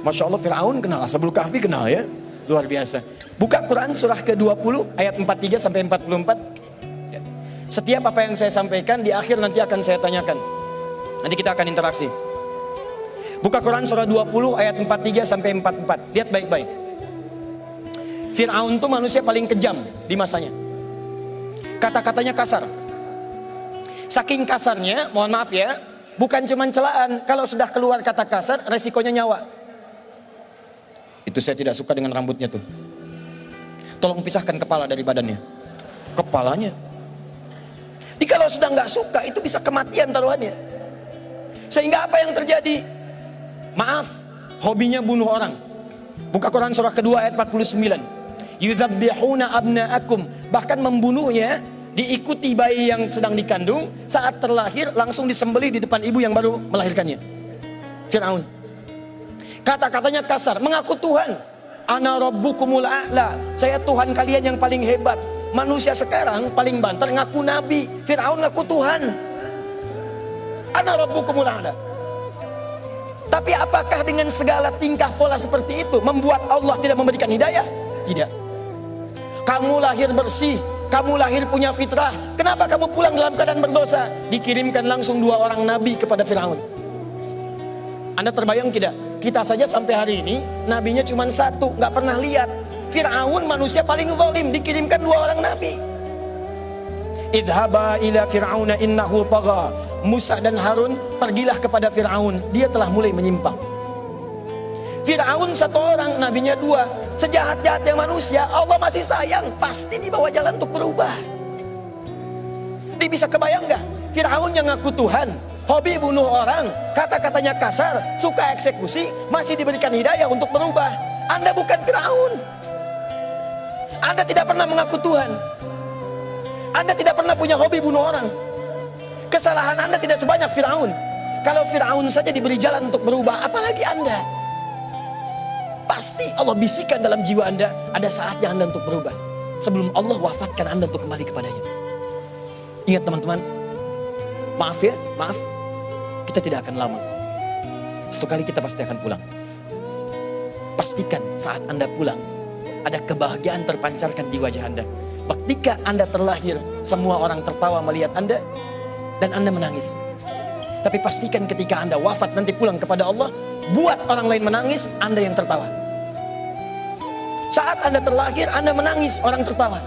Masya Allah, Fir'aun kenal, Ashabul Kahfi kenal ya. Luar biasa. Buka Quran surah ke-20 ayat 43 sampai 44. Ya. Setiap apa yang saya sampaikan di akhir nanti akan saya tanyakan. Nanti kita akan interaksi. Buka Quran surah 20 ayat 43 sampai 44. Lihat baik-baik. Fir'aun itu manusia paling kejam di masanya. Kata-katanya kasar. Saking kasarnya, mohon maaf ya, bukan cuma celaan. Kalau sudah keluar kata kasar, resikonya nyawa. Itu saya tidak suka dengan rambutnya tuh. Tolong pisahkan kepala dari badannya. Kepalanya. Jadi kalau sudah nggak suka, itu bisa kematian taruhannya. Sehingga apa yang terjadi? Maaf, hobinya bunuh orang. Buka Quran surah kedua ayat 49. Yudzabbihuna abna'akum. Bahkan membunuhnya diikuti bayi yang sedang dikandung, saat terlahir langsung disembelih di depan ibu yang baru melahirkannya. Fir'aun. Kata-katanya kasar, mengaku Tuhan. Ana rabbukumul a'la. Saya Tuhan kalian yang paling hebat. Manusia sekarang paling banter ngaku nabi. Fir'aun ngaku Tuhan. Ana rabbukumul a'la. Tapi apakah dengan segala tingkah pola seperti itu membuat Allah tidak memberikan hidayah? Tidak. Kamu lahir bersih, kamu lahir punya fitrah. Kenapa kamu pulang dalam keadaan berdosa? Dikirimkan langsung 2 orang nabi kepada Fir'aun. Anda terbayang tidak? Kita saja sampai hari ini nabinya cuma 1, nggak pernah lihat. Fir'aun manusia paling zalim, dikirimkan 2 orang nabi. Idhaba ila Fir'auna innahu tagha. Musa dan Harun pergilah kepada Fir'aun, dia telah mulai menyimpang. Fir'aun 1 orang, nabinya 2. Sejahat-jahatnya manusia, Allah masih sayang, pasti dibawa jalan untuk berubah. Dia bisa kebayang gak? Fir'aun yang ngaku Tuhan, hobi bunuh orang, kata-katanya kasar, suka eksekusi, masih diberikan hidayah untuk berubah. Anda bukan Fir'aun. Anda tidak pernah mengaku Tuhan. Anda tidak pernah punya hobi bunuh orang. Kesalahan Anda tidak sebanyak Fir'aun. Kalau Fir'aun saja diberi jalan untuk berubah, apalagi Anda? Pasti Allah bisikan dalam jiwa Anda, ada saatnya Anda untuk berubah. Sebelum Allah wafatkan Anda untuk kembali kepadanya. Ingat teman-teman, maaf ya, maaf. Kita tidak akan lama. Satu kali kita pasti akan pulang. Pastikan saat Anda pulang, ada kebahagiaan terpancarkan di wajah Anda. Ketika Anda terlahir, semua orang tertawa melihat Anda, dan Anda menangis. Tapi pastikan ketika Anda wafat nanti pulang kepada Allah, buat orang lain menangis, Anda yang tertawa. Saat Anda terlahir, Anda menangis, orang tertawa.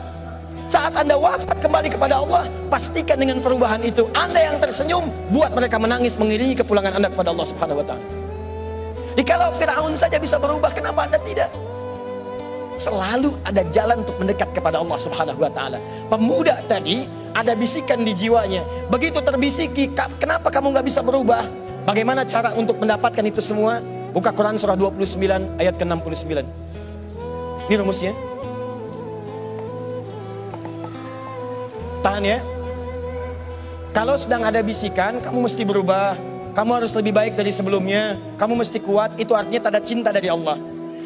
Saat Anda wafat kembali kepada Allah, pastikan dengan perubahan itu, Anda yang tersenyum, buat mereka menangis mengiringi kepulangan Anda kepada Allah Subhanahu wa Ta'ala. Jadi kalau Fir'aun saja bisa berubah, kenapa Anda tidak? Selalu ada jalan untuk mendekat kepada Allah Subhanahu wa Ta'ala. Pemuda tadi ada bisikan di jiwanya. Begitu terbisiki, kenapa kamu nggak bisa berubah? Bagaimana cara untuk mendapatkan itu semua? Buka Quran surah 29 ayat ke-69. Ini rumusnya. Tahan ya. Kalau sedang ada bisikan, kamu mesti berubah, kamu harus lebih baik dari sebelumnya, kamu mesti kuat, itu artinya tanda cinta dari Allah.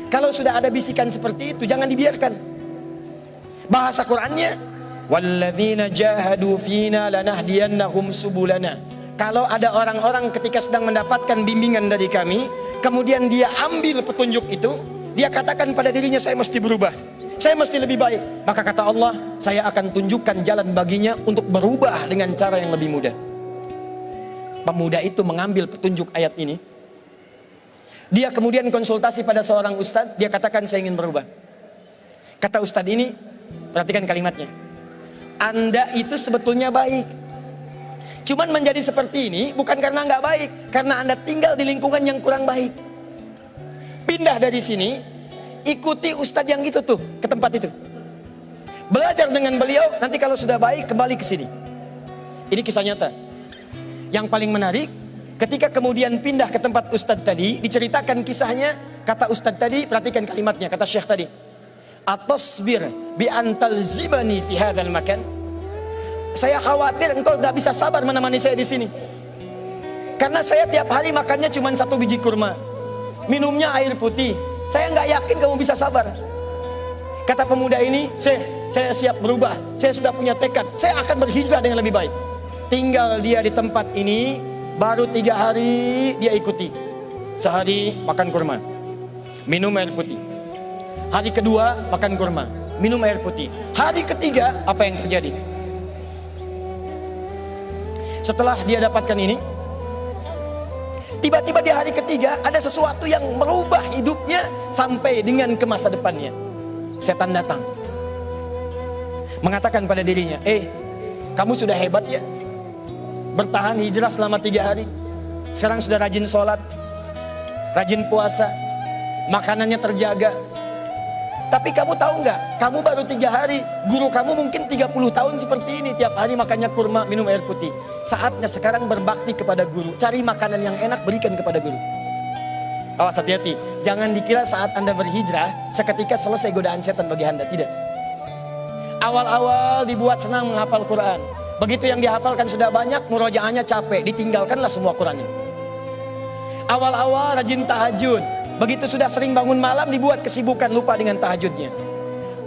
Kalau sudah ada bisikan seperti itu, jangan dibiarkan. Bahasa Qurannya, Walladzina jahadu fina lanahdiyannahum subulana. Kalau ada orang-orang ketika sedang mendapatkan bimbingan dari kami, kemudian dia ambil petunjuk itu, dia katakan pada dirinya, saya mesti berubah, saya mesti lebih baik. Maka kata Allah, saya akan tunjukkan jalan baginya untuk berubah dengan cara yang lebih mudah. Pemuda itu mengambil petunjuk ayat ini. Dia kemudian konsultasi pada seorang ustadz, dia katakan saya ingin berubah. Kata ustadz ini, perhatikan kalimatnya, Anda itu sebetulnya baik. Cuman menjadi seperti ini bukan karena nggak baik, karena Anda tinggal di lingkungan yang kurang baik. Pindah dari sini, ikuti ustadz yang itu tuh, ke tempat itu. Belajar dengan beliau, nanti kalau sudah baik kembali ke sini. Ini kisah nyata. Yang paling menarik, ketika kemudian pindah ke tempat ustadz tadi, diceritakan kisahnya, kata ustadz tadi, perhatikan kalimatnya, kata syekh tadi, atasbir bi antal zibani fi hadzal makan. Saya khawatir engkau gak bisa sabar menemani saya di sini. Karena saya tiap hari makannya cuma 1 biji kurma, minumnya air putih. Saya nggak yakin kamu bisa sabar. Kata pemuda ini, saya siap berubah. Saya sudah punya tekad. Saya akan berhijrah dengan lebih baik. Tinggal dia di tempat ini, baru 3 hari dia ikuti. Sehari makan kurma, minum air putih. Hari kedua makan kurma, minum air putih. Hari ketiga apa yang terjadi? Setelah dia dapatkan ini, tiba-tiba di hari ketiga ada sesuatu yang merubah hidupnya sampai dengan ke masa depannya. Setan datang, mengatakan pada dirinya, kamu sudah hebat ya, bertahan hijrah selama 3 hari. Sekarang sudah rajin sholat, rajin puasa, makanannya terjaga. Tapi kamu tahu nggak, kamu baru 3 hari, guru kamu mungkin 30 tahun seperti ini, tiap hari makannya kurma, minum air putih. Saatnya sekarang berbakti kepada guru, cari makanan yang enak, berikan kepada guru. Awas, hati-hati, jangan dikira saat Anda berhijrah seketika selesai godaan setan bagi Anda, tidak. Awal-awal dibuat senang menghafal Quran, begitu yang dihafalkan sudah banyak, murojaahnya capek, ditinggalkanlah semua Qurannya. Awal-awal rajin tahajud, begitu sudah sering bangun malam, dibuat kesibukan, lupa dengan tahajudnya.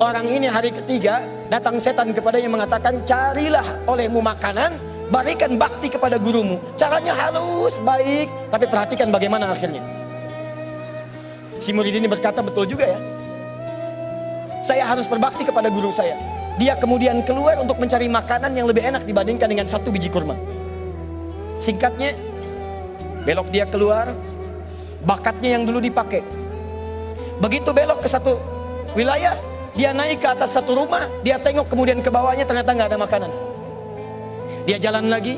Orang ini hari ketiga datang setan kepadanya mengatakan, carilah olehmu makanan, berikan bakti kepada gurumu. Caranya halus, baik, tapi perhatikan bagaimana akhirnya. Si murid ini berkata, betul juga ya, saya harus berbakti kepada guru saya. Dia kemudian keluar untuk mencari makanan yang lebih enak dibandingkan dengan 1 biji kurma. Singkatnya, belok dia keluar, bakatnya yang dulu dipakai. Begitu belok ke satu wilayah, dia naik ke atas satu rumah, dia tengok kemudian ke bawahnya, ternyata nggak ada makanan. Dia jalan lagi.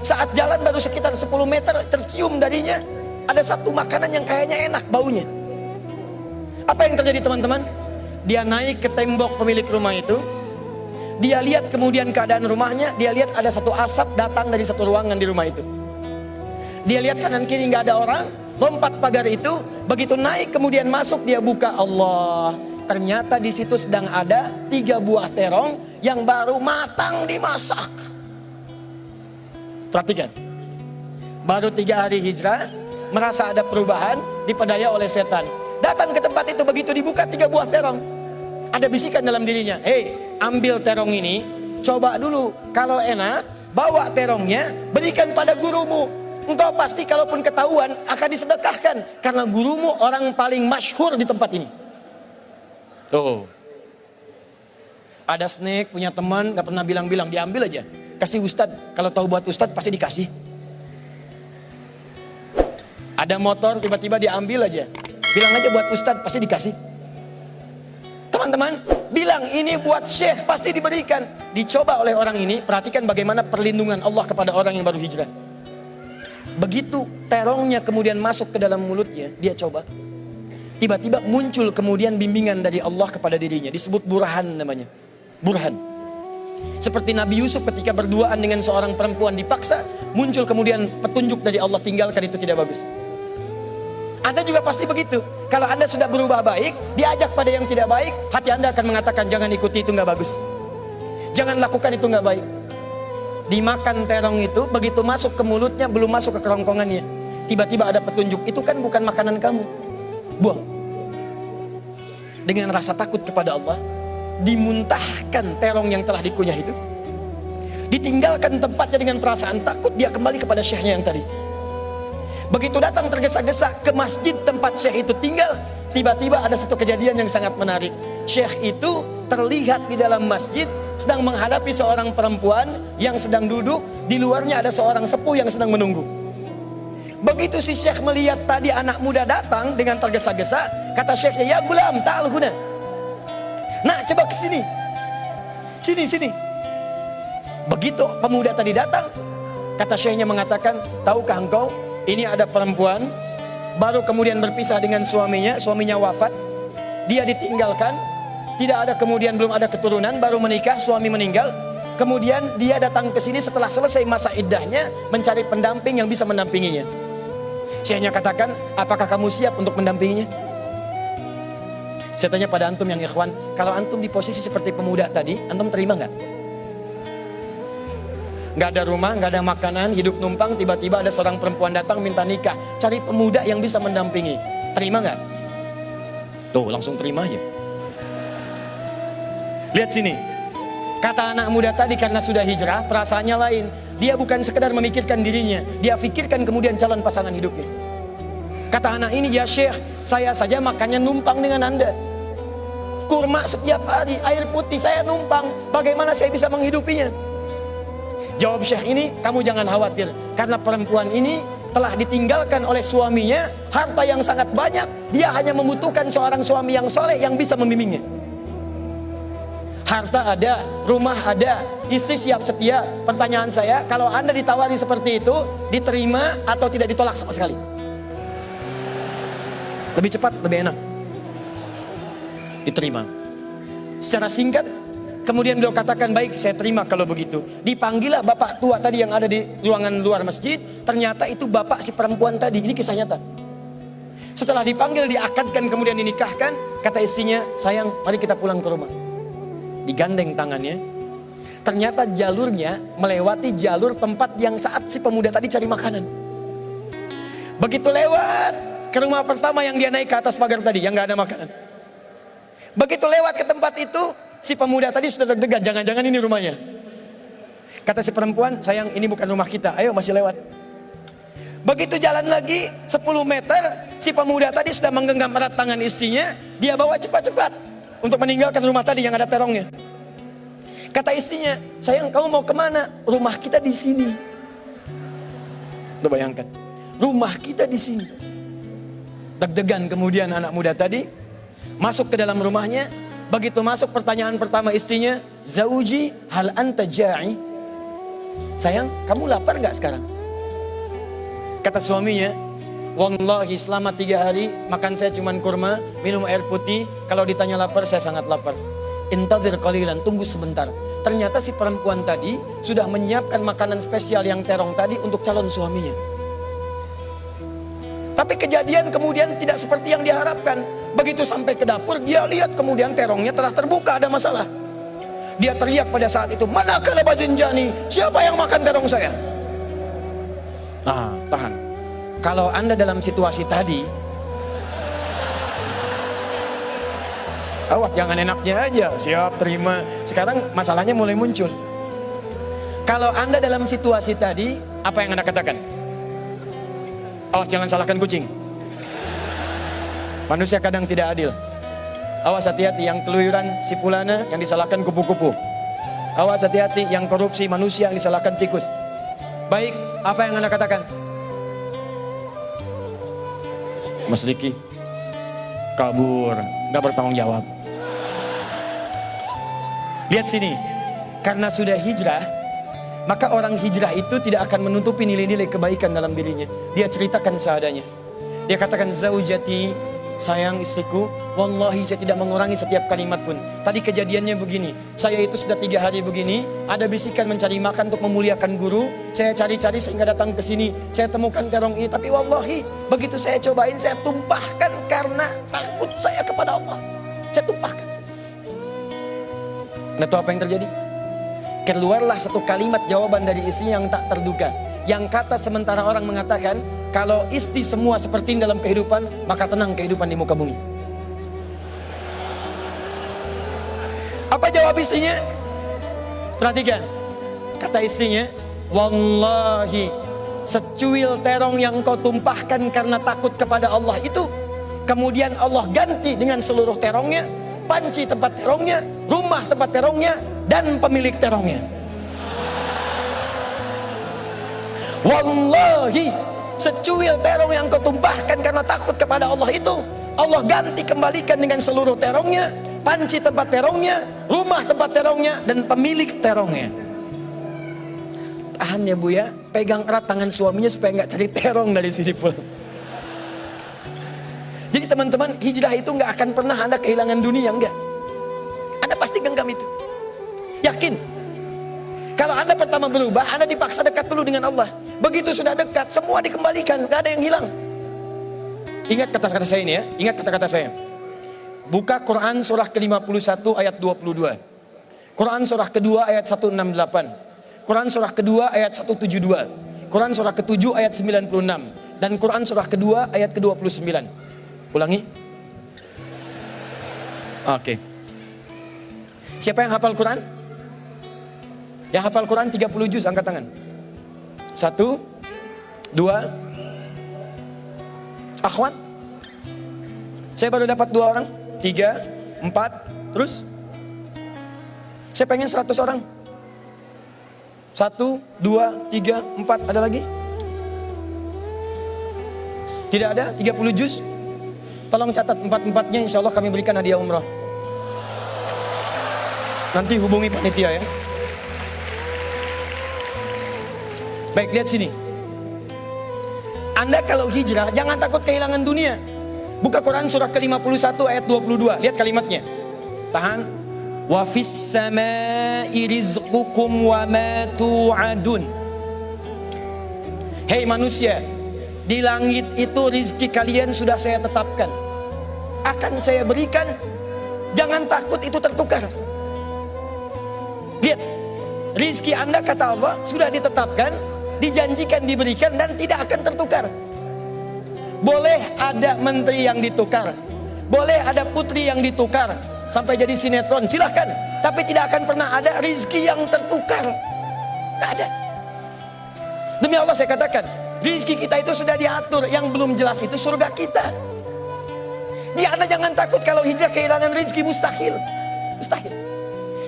Saat jalan baru sekitar 10 meter, tercium darinya ada satu makanan yang kayaknya enak baunya. Apa yang terjadi teman-teman? Dia naik ke tembok pemilik rumah itu. Dia lihat kemudian keadaan rumahnya, dia lihat ada satu asap datang dari satu ruangan di rumah itu. Dia lihat kanan kiri nggak ada orang, lompat pagar itu, begitu naik kemudian masuk, dia buka, Allah, ternyata di situ sedang ada 3 buah terong yang baru matang dimasak. Perhatikan, baru 3 hari hijrah, merasa ada perubahan, dipedaya oleh setan. Datang ke tempat itu, begitu dibuka 3 buah terong, ada bisikan dalam dirinya, ambil terong ini, coba dulu, kalau enak, bawa terongnya, berikan pada gurumu. Engkau pasti kalaupun ketahuan akan disedekahkan, karena gurumu orang paling masyhur di tempat ini. Tuh, ada snack, punya teman, gak pernah bilang-bilang, diambil aja, kasih ustadz. Kalau tahu buat ustadz pasti dikasih. Ada motor, tiba-tiba diambil aja, bilang aja buat ustadz, pasti dikasih. Teman-teman, bilang ini buat syekh, pasti diberikan. Dicoba oleh orang ini, perhatikan bagaimana perlindungan Allah kepada orang yang baru hijrah. Begitu terongnya kemudian masuk ke dalam mulutnya, dia coba. Tiba-tiba muncul kemudian bimbingan dari Allah kepada dirinya, disebut burhan namanya. Burhan. Seperti Nabi Yusuf ketika berduaan dengan seorang perempuan dipaksa, muncul kemudian petunjuk dari Allah, tinggalkan itu tidak bagus. Anda juga pasti begitu. Kalau Anda sudah berubah baik, diajak pada yang tidak baik, hati Anda akan mengatakan jangan ikuti, itu nggak bagus. Jangan lakukan, itu nggak baik. Dimakan terong itu, begitu masuk ke mulutnya, belum masuk ke kerongkongannya, tiba-tiba ada petunjuk, itu kan bukan makanan kamu, buang. Dengan rasa takut kepada Allah, dimuntahkan terong yang telah dikunyah itu, ditinggalkan tempatnya dengan perasaan takut, dia kembali kepada syekhnya yang tadi. Begitu datang tergesa-gesa ke masjid tempat syekh itu tinggal, tiba-tiba ada satu kejadian yang sangat menarik. Syekh itu terlihat di dalam masjid sedang menghadapi seorang perempuan yang sedang duduk, di luarnya ada seorang sepuh yang sedang menunggu. Begitu si syekh melihat tadi anak muda datang dengan tergesa-gesa, kata syekhnya, "Ya gulam, ta'al huna." "Nak, coba ke sini. Sini." Begitu pemuda tadi datang, kata syekhnya mengatakan, "Tahukah engkau, ini ada perempuan baru kemudian berpisah dengan suaminya wafat, dia ditinggalkan, tidak ada, kemudian belum ada keturunan, baru menikah, suami meninggal, kemudian dia datang ke sini setelah selesai masa iddahnya mencari pendamping yang bisa mendampinginya." Syekhnya katakan, "Apakah kamu siap untuk mendampinginya?" Saya tanya pada antum yang ikhwan, kalau antum di posisi seperti pemuda tadi, antum terima nggak? Nggak ada rumah, nggak ada makanan, hidup numpang, tiba-tiba ada seorang perempuan datang minta nikah, cari pemuda yang bisa mendampingi, terima nggak? Tuh, langsung terima aja. Lihat sini, kata anak muda tadi, karena sudah hijrah, perasaannya lain. Dia bukan sekedar memikirkan dirinya, dia pikirkan kemudian calon pasangan hidupnya. Kata anak ini, "Ya Syekh, saya saja makannya numpang dengan Anda. Kurma setiap hari, air putih saya numpang, bagaimana saya bisa menghidupinya?" Jawab Syekh ini, "Kamu jangan khawatir, karena perempuan ini telah ditinggalkan oleh suaminya, harta yang sangat banyak, dia hanya membutuhkan seorang suami yang soleh yang bisa membimbingnya. Harta ada, rumah ada, istri siap setia. Pertanyaan saya, kalau Anda ditawari seperti itu, diterima atau tidak ditolak sama sekali? Lebih cepat, lebih enak diterima." Secara singkat, kemudian beliau katakan, "Baik, saya terima kalau begitu." Dipanggillah bapak tua tadi yang ada di ruangan luar masjid. Ternyata itu bapak si perempuan tadi. Ini kisah nyata. Setelah dipanggil, diakadkan, kemudian dinikahkan, kata istrinya, "Sayang, mari kita pulang ke rumah." Digandeng tangannya. Ternyata jalurnya melewati jalur tempat yang saat si pemuda tadi cari makanan. Begitu lewat ke rumah pertama yang dia naik ke atas pagar tadi, yang gak ada makanan. Begitu lewat ke tempat itu, si pemuda tadi sudah deg-degan, jangan-jangan ini rumahnya. Kata si perempuan, "Sayang, ini bukan rumah kita, ayo masih lewat." Begitu jalan lagi 10 meter, si pemuda tadi sudah menggenggam erat tangan istrinya, dia bawa cepat-cepat untuk meninggalkan rumah tadi yang ada terongnya. Kata istrinya, "Sayang, kamu mau kemana?" "Rumah kita di sini." Tuh bayangkan, rumah kita di sini. Deg-degan kemudian anak muda tadi masuk ke dalam rumahnya. Begitu masuk, pertanyaan pertama istrinya, "Zauji, hal anta ja'i?" "Sayang, kamu lapar gak sekarang?" Kata suaminya, "Wallahi selama 3 hari makan saya cuma kurma, minum air putih. Kalau ditanya lapar, saya sangat lapar." "Intadhir qalilan, tunggu sebentar." Ternyata si perempuan tadi sudah menyiapkan makanan spesial yang terong tadi untuk calon suaminya. Tapi kejadian kemudian tidak seperti yang diharapkan. Begitu sampai ke dapur, dia lihat kemudian terongnya telah terbuka, ada masalah. Dia teriak pada saat itu, "Manakala bazinjani? Siapa yang makan terong saya?" Nah, tahan. Kalau Anda dalam situasi tadi, awas jangan enaknya aja, siap terima. Sekarang masalahnya mulai muncul. Kalau Anda dalam situasi tadi, apa yang Anda katakan? Awas jangan salahkan kucing. Manusia kadang tidak adil. Awas hati-hati, yang keluyuran si fulana yang disalahkan kupu-kupu. Awas hati-hati, yang korupsi manusia yang disalahkan tikus. Baik, apa yang Anda katakan? Mas Riki kabur, gak bertanggung jawab. Lihat sini, karena sudah hijrah, maka orang hijrah itu tidak akan menutupi nilai-nilai kebaikan dalam dirinya. Dia ceritakan seadanya. Dia katakan, "Zaujati, sayang istriku, wallahi saya tidak mengurangi setiap kalimat pun. Tadi kejadiannya begini, saya itu sudah 3 hari begini, ada bisikan mencari makan untuk memuliakan guru, saya cari-cari sehingga datang ke sini, saya temukan terong ini, tapi wallahi begitu saya cobain, saya tumpahkan karena takut saya kepada Allah. Saya tumpahkan." Nah, tahu apa yang terjadi? Keluarlah satu kalimat jawaban dari istrinya yang tak terduga. Yang kata sementara orang mengatakan, kalau istri semua seperti ini dalam kehidupan, maka tenang kehidupan di muka bumi. Apa jawab istrinya? Perhatikan. Kata istrinya, wallahi, secuil terong yang kau tumpahkan karena takut kepada Allah itu, kemudian Allah ganti dengan seluruh terongnya, panci tempat terongnya, rumah tempat terongnya, dan pemilik terongnya. Wallahi, secuil terong yang kau tumpahkan karena takut kepada Allah itu, Allah ganti kembalikan dengan seluruh terongnya, panci tempat terongnya, rumah tempat terongnya, dan pemilik terongnya. Tahan ya Bu ya, pegang erat tangan suaminya supaya nggak cari terong dari sini pulang. Jadi teman-teman, hijrah itu nggak akan pernah Anda kehilangan dunia, enggak. Anda pasti genggam itu. Yakin. Kalau Anda pertama berubah, Anda dipaksa dekat dulu dengan Allah. Begitu sudah dekat, semua dikembalikan, nggak ada yang hilang. Ingat kata-kata saya ini ya, ingat kata-kata saya. Buka Quran surah ke-51 ayat 22. Quran surah kedua ayat 168. Quran surah kedua ayat 172. Quran surah ke-7 ayat 96. Dan Quran surah kedua ayat ke-29. Ulangi. Oke. Siapa yang hafal Quran? Yang hafal Quran 30 juz, angkat tangan. 1, 2. Akhwat? Saya baru dapat 2 orang. 3, 4, terus? Saya pengen 100 orang. 1, 2, 3, 4, ada lagi? Tidak ada? 30 juz? Tolong catat 4-4-nya, insya Allah kami berikan hadiah umrah. Nanti hubungi panitia ya. Baik, lihat sini. Anda kalau hijrah, jangan takut kehilangan dunia. Buka Quran surah ke-51 ayat 22. Lihat kalimatnya. Tahan. Wa fis samaa'i rizqukum wa ma tu'adun. Hei manusia, di langit itu rizki kalian sudah saya tetapkan, akan saya berikan. Jangan takut itu tertukar. Lihat, rizki Anda kata Allah sudah ditetapkan, dijanjikan diberikan, dan tidak akan tertukar. Boleh ada menteri yang ditukar, boleh ada putri yang ditukar sampai jadi sinetron, silahkan. Tapi tidak akan pernah ada rizki yang tertukar. Tidak ada. Demi Allah saya katakan, rizki kita itu sudah diatur. Yang belum jelas itu surga kita. Jadi Anda jangan takut kalau hijrah kehilangan rizki, mustahil. Mustahil.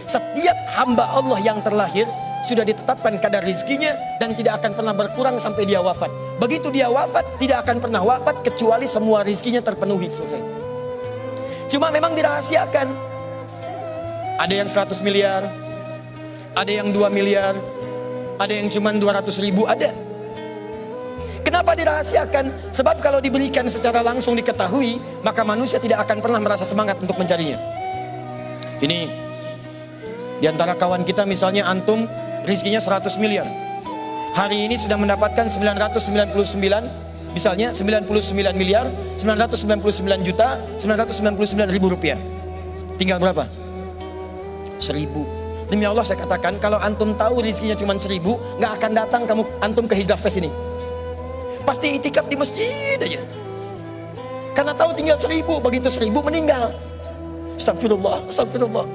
Setiap hamba Allah yang terlahir sudah ditetapkan kadar rizkinya dan tidak akan pernah berkurang sampai dia wafat. Begitu dia wafat, tidak akan pernah wafat kecuali semua rizkinya terpenuhi, selesai. Cuma memang dirahasiakan. Ada yang 100 miliar, ada yang 2 miliar, ada yang cuma 200 ribu, ada. Kenapa dirahasiakan? Sebab kalau diberikan secara langsung diketahui, maka manusia tidak akan pernah merasa semangat untuk mencarinya. Ini di antara kawan kita misalnya antum rizkinya 100 miliar. Hari ini sudah mendapatkan 999, misalnya 99 miliar, 999 juta, 999 ribu rupiah. Tinggal berapa? 1000. Demi Allah saya katakan, kalau antum tahu rizkinya cuma 1000, nggak akan datang antum ke Hijrah Fest ini. Pasti itikaf di masjid aja. Karena tahu tinggal 1000, begitu 1000 meninggal. Astagfirullah, astagfirullah,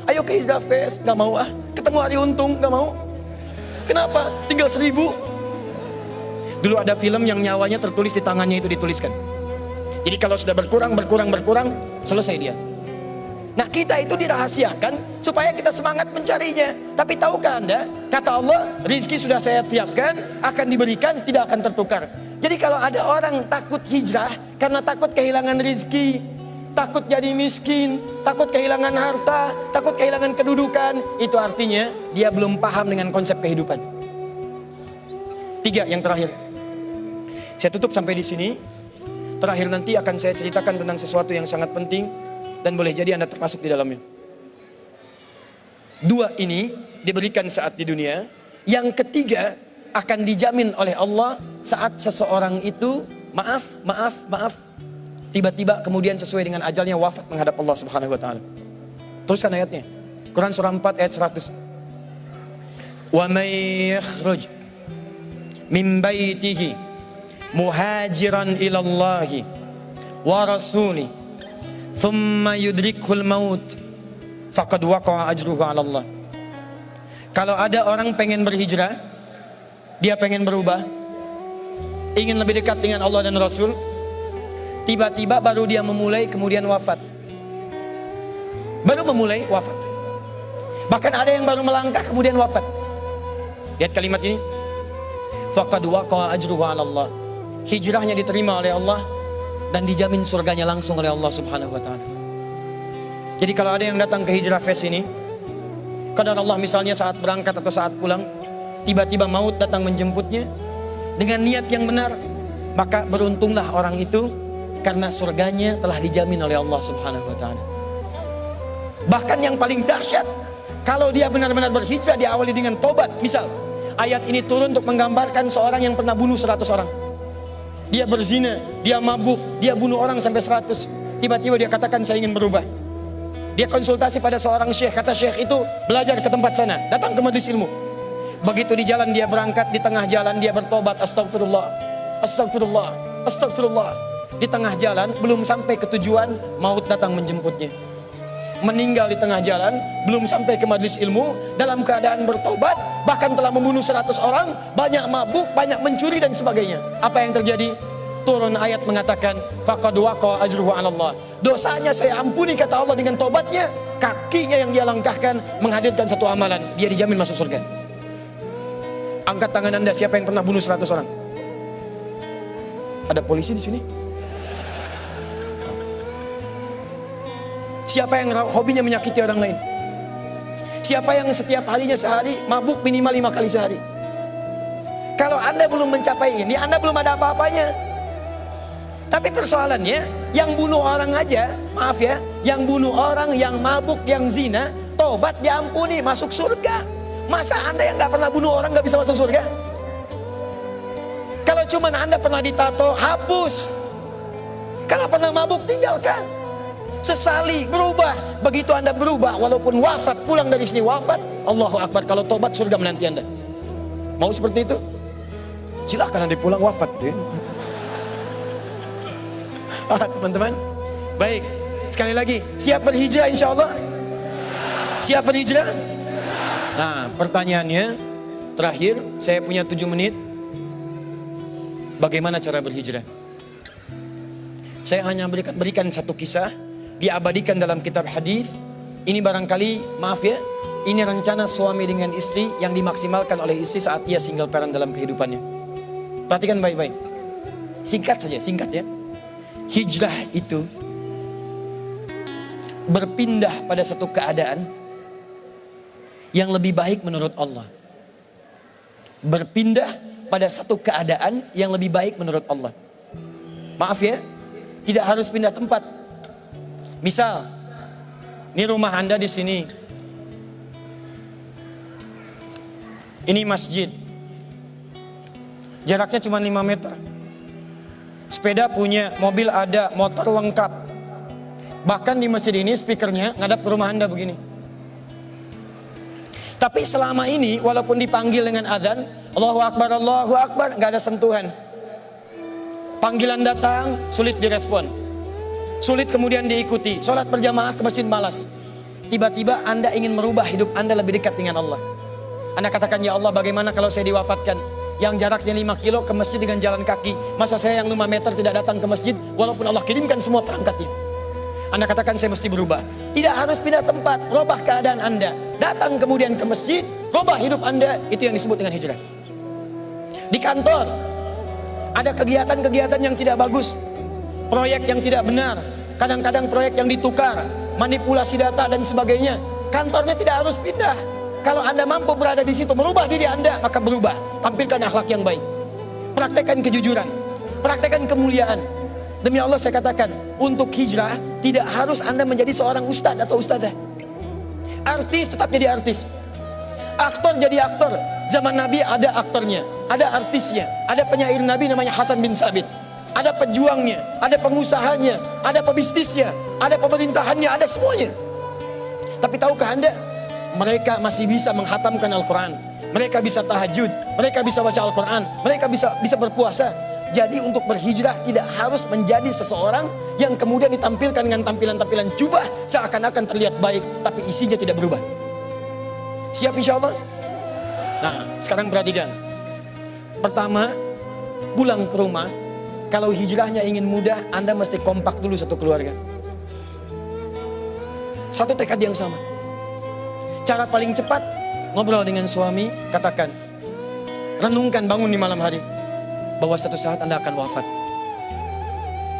ayo ke Hijrah Fest, nggak mau ah. Ketemu Hari Untung, nggak mau. Kenapa? Tinggal 1000. Dulu ada film yang nyawanya tertulis di tangannya itu dituliskan. Jadi kalau sudah berkurang, selesai dia. Nah kita itu dirahasiakan supaya kita semangat mencarinya. Tapi tahukah Anda, kata Allah, rizki sudah saya tiapkan, akan diberikan, tidak akan tertukar. Jadi kalau ada orang takut hijrah karena takut kehilangan rizki, takut jadi miskin, takut kehilangan harta, takut kehilangan kedudukan, itu artinya dia belum paham dengan konsep kehidupan. 3 yang terakhir. Saya tutup sampai di sini. Terakhir nanti akan saya ceritakan tentang sesuatu yang sangat penting dan boleh jadi Anda termasuk di dalamnya. 2 ini diberikan saat di dunia. Yang ketiga akan dijamin oleh Allah saat seseorang itu maaf, tiba-tiba kemudian sesuai dengan ajalnya wafat menghadap Allah Subhanahu wa taala. Teruskan ayatnya. Quran surah 4 ayat 100. Wa may yakhruj min baitihi muhajiran ila Allah wa rasuli thumma yudrikul maut faqad waqa'a ajruhu 'ala Allah. Kalau ada orang pengen berhijrah, dia pengen berubah, ingin lebih dekat dengan Allah dan Rasul, tiba-tiba baru dia memulai kemudian wafat. Baru memulai wafat. Bahkan ada yang baru melangkah kemudian wafat. Lihat kalimat ini. Faqad waqa'a ajruhu 'ala Allah. Hijrahnya diterima oleh Allah dan dijamin surganya langsung oleh Allah Subhanahu wa taala. Jadi kalau ada yang datang ke Hijrah Fest ini, kadang Allah misalnya saat berangkat atau saat pulang, tiba-tiba maut datang menjemputnya dengan niat yang benar, maka beruntunglah orang itu karena surganya telah dijamin oleh Allah Subhanahu wa taala. Bahkan yang paling dahsyat, kalau dia benar-benar berhijrah diawali dengan tobat. Misal, ayat ini turun untuk menggambarkan seorang yang pernah bunuh 100 orang. Dia berzina, dia mabuk, dia bunuh orang sampai 100. Tiba-tiba dia katakan saya ingin berubah. Dia konsultasi pada seorang syekh, kata syekh itu belajar ke tempat sana, datang ke majelis ilmu. Begitu di jalan dia berangkat, di tengah jalan dia bertobat, astagfirullah, astagfirullah, astagfirullah. Di tengah jalan belum sampai ke tujuan, maut datang menjemputnya. Meninggal di tengah jalan, belum sampai ke majelis ilmu, dalam keadaan bertobat, bahkan telah membunuh 100 orang, banyak mabuk, banyak mencuri dan sebagainya. Apa yang terjadi? Turun ayat mengatakan faqad waqa'a ajruhu 'ala Allah. Dosanya saya ampuni kata Allah dengan tobatnya. Kakinya yang dia langkahkan menghadirkan satu amalan, dia dijamin masuk surga. Angkat tangan Anda, siapa yang pernah bunuh 100 orang? Ada polisi di sini? Siapa yang hobinya menyakiti orang lain? Siapa yang setiap harinya sehari mabuk minimal 5 kali sehari? Kalau Anda belum mencapai ini, Anda belum ada apa-apanya. Tapi persoalannya, yang bunuh orang aja, maaf ya, yang bunuh orang, yang mabuk, yang zina, tobat diampuni, masuk surga. Masa Anda yang gak pernah bunuh orang gak bisa masuk surga? Kalau cuman Anda pernah ditato, hapus. Kalau pernah mabuk, tinggalkan. Sesali, berubah. Begitu Anda berubah, walaupun wafat, pulang dari sini wafat, Allahu Akbar, kalau tobat surga menanti Anda. Mau seperti itu? Silahkan nanti pulang wafat gitu ya. Teman-teman, baik, sekali lagi, siap berhijrah insya Allah? Siap berhijrah? Nah, pertanyaannya terakhir, saya punya 7 menit. Bagaimana cara berhijrah? Saya hanya berikan satu kisah, diabadikan dalam kitab hadis. Ini barangkali, maaf ya, ini rencana suami dengan istri yang dimaksimalkan oleh istri saat ia single parent dalam kehidupannya. Perhatikan baik-baik. Singkat saja, singkat ya. Hijrah itu berpindah pada satu keadaan yang lebih baik menurut Allah. Berpindah pada satu keadaan yang lebih baik menurut Allah. Maaf ya, tidak harus pindah tempat. Misal, ini rumah Anda di sini. Ini masjid. Jaraknya cuma 5 meter. Sepeda punya, mobil ada, motor lengkap. Bahkan di masjid ini speakernya ngadap ke rumah Anda begini. Tapi selama ini walaupun dipanggil dengan azan, Allahu Akbar, gak ada sentuhan. Panggilan datang, sulit direspon. Sulit kemudian diikuti. Sholat berjamaah ke masjid malas. Tiba-tiba Anda ingin merubah hidup Anda lebih dekat dengan Allah. Anda katakan, ya Allah, bagaimana kalau saya diwafatkan? Yang jaraknya 5 kilo ke masjid dengan jalan kaki. Masa saya yang 5 meter tidak datang ke masjid walaupun Allah kirimkan semua perangkatnya? Anda katakan saya mesti berubah. Tidak harus pindah tempat, robah keadaan Anda. Datang kemudian ke masjid, robah hidup Anda. Itu yang disebut dengan hijrah. Di kantor ada kegiatan-kegiatan yang tidak bagus, proyek yang tidak benar, kadang-kadang proyek yang ditukar, manipulasi data dan sebagainya. Kantornya tidak harus pindah. Kalau Anda mampu berada di situ, merubah diri Anda, maka berubah. Tampilkan akhlak yang baik. Praktekkan kejujuran. Praktekkan kemuliaan. Demi Allah saya katakan, untuk hijrah tidak harus Anda menjadi seorang ustadz atau ustadzah. Artis tetap jadi artis. Aktor jadi aktor. Zaman Nabi ada aktornya, ada artisnya, ada penyair Nabi namanya Hasan bin Sabit. Ada pejuangnya, ada pengusahanya, ada pebisnisnya, ada pemerintahannya, ada semuanya. Tapi tahukah Anda, mereka masih bisa menghatamkan Al-Quran, mereka bisa tahajud, mereka bisa baca Al-Quran, mereka bisa berpuasa. Jadi untuk berhijrah tidak harus menjadi seseorang yang kemudian ditampilkan dengan tampilan-tampilan jubah seakan-akan terlihat baik, tapi isinya tidak berubah. Siap insya Allah? Nah, sekarang perhatikan. Pertama, pulang ke rumah, kalau hijrahnya ingin mudah, Anda mesti kompak dulu satu keluarga. Satu tekad yang sama. Cara paling cepat, ngobrol dengan suami, katakan, renungkan, bangun di malam hari, bahwa satu saat Anda akan wafat.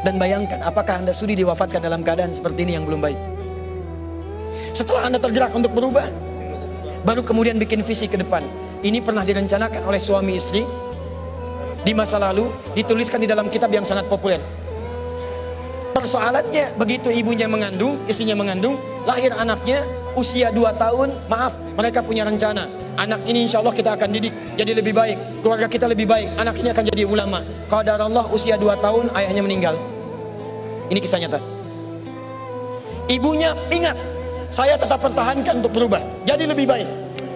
Dan bayangkan, apakah Anda sudi diwafatkan dalam keadaan seperti ini yang belum baik? Setelah Anda tergerak untuk berubah, baru kemudian bikin visi ke depan. Ini pernah direncanakan oleh suami istri di masa lalu, dituliskan di dalam kitab yang sangat populer. Persoalannya, begitu ibunya mengandung, istrinya mengandung, lahir anaknya, usia 2 tahun, maaf, mereka punya rencana. Anak ini insya Allah kita akan didik jadi lebih baik, keluarga kita lebih baik, anak ini akan jadi ulama. Qadar Allah usia 2 tahun ayahnya meninggal. Ini kisah nyata. Ibunya ingat, saya tetap pertahankan untuk berubah, jadi lebih baik.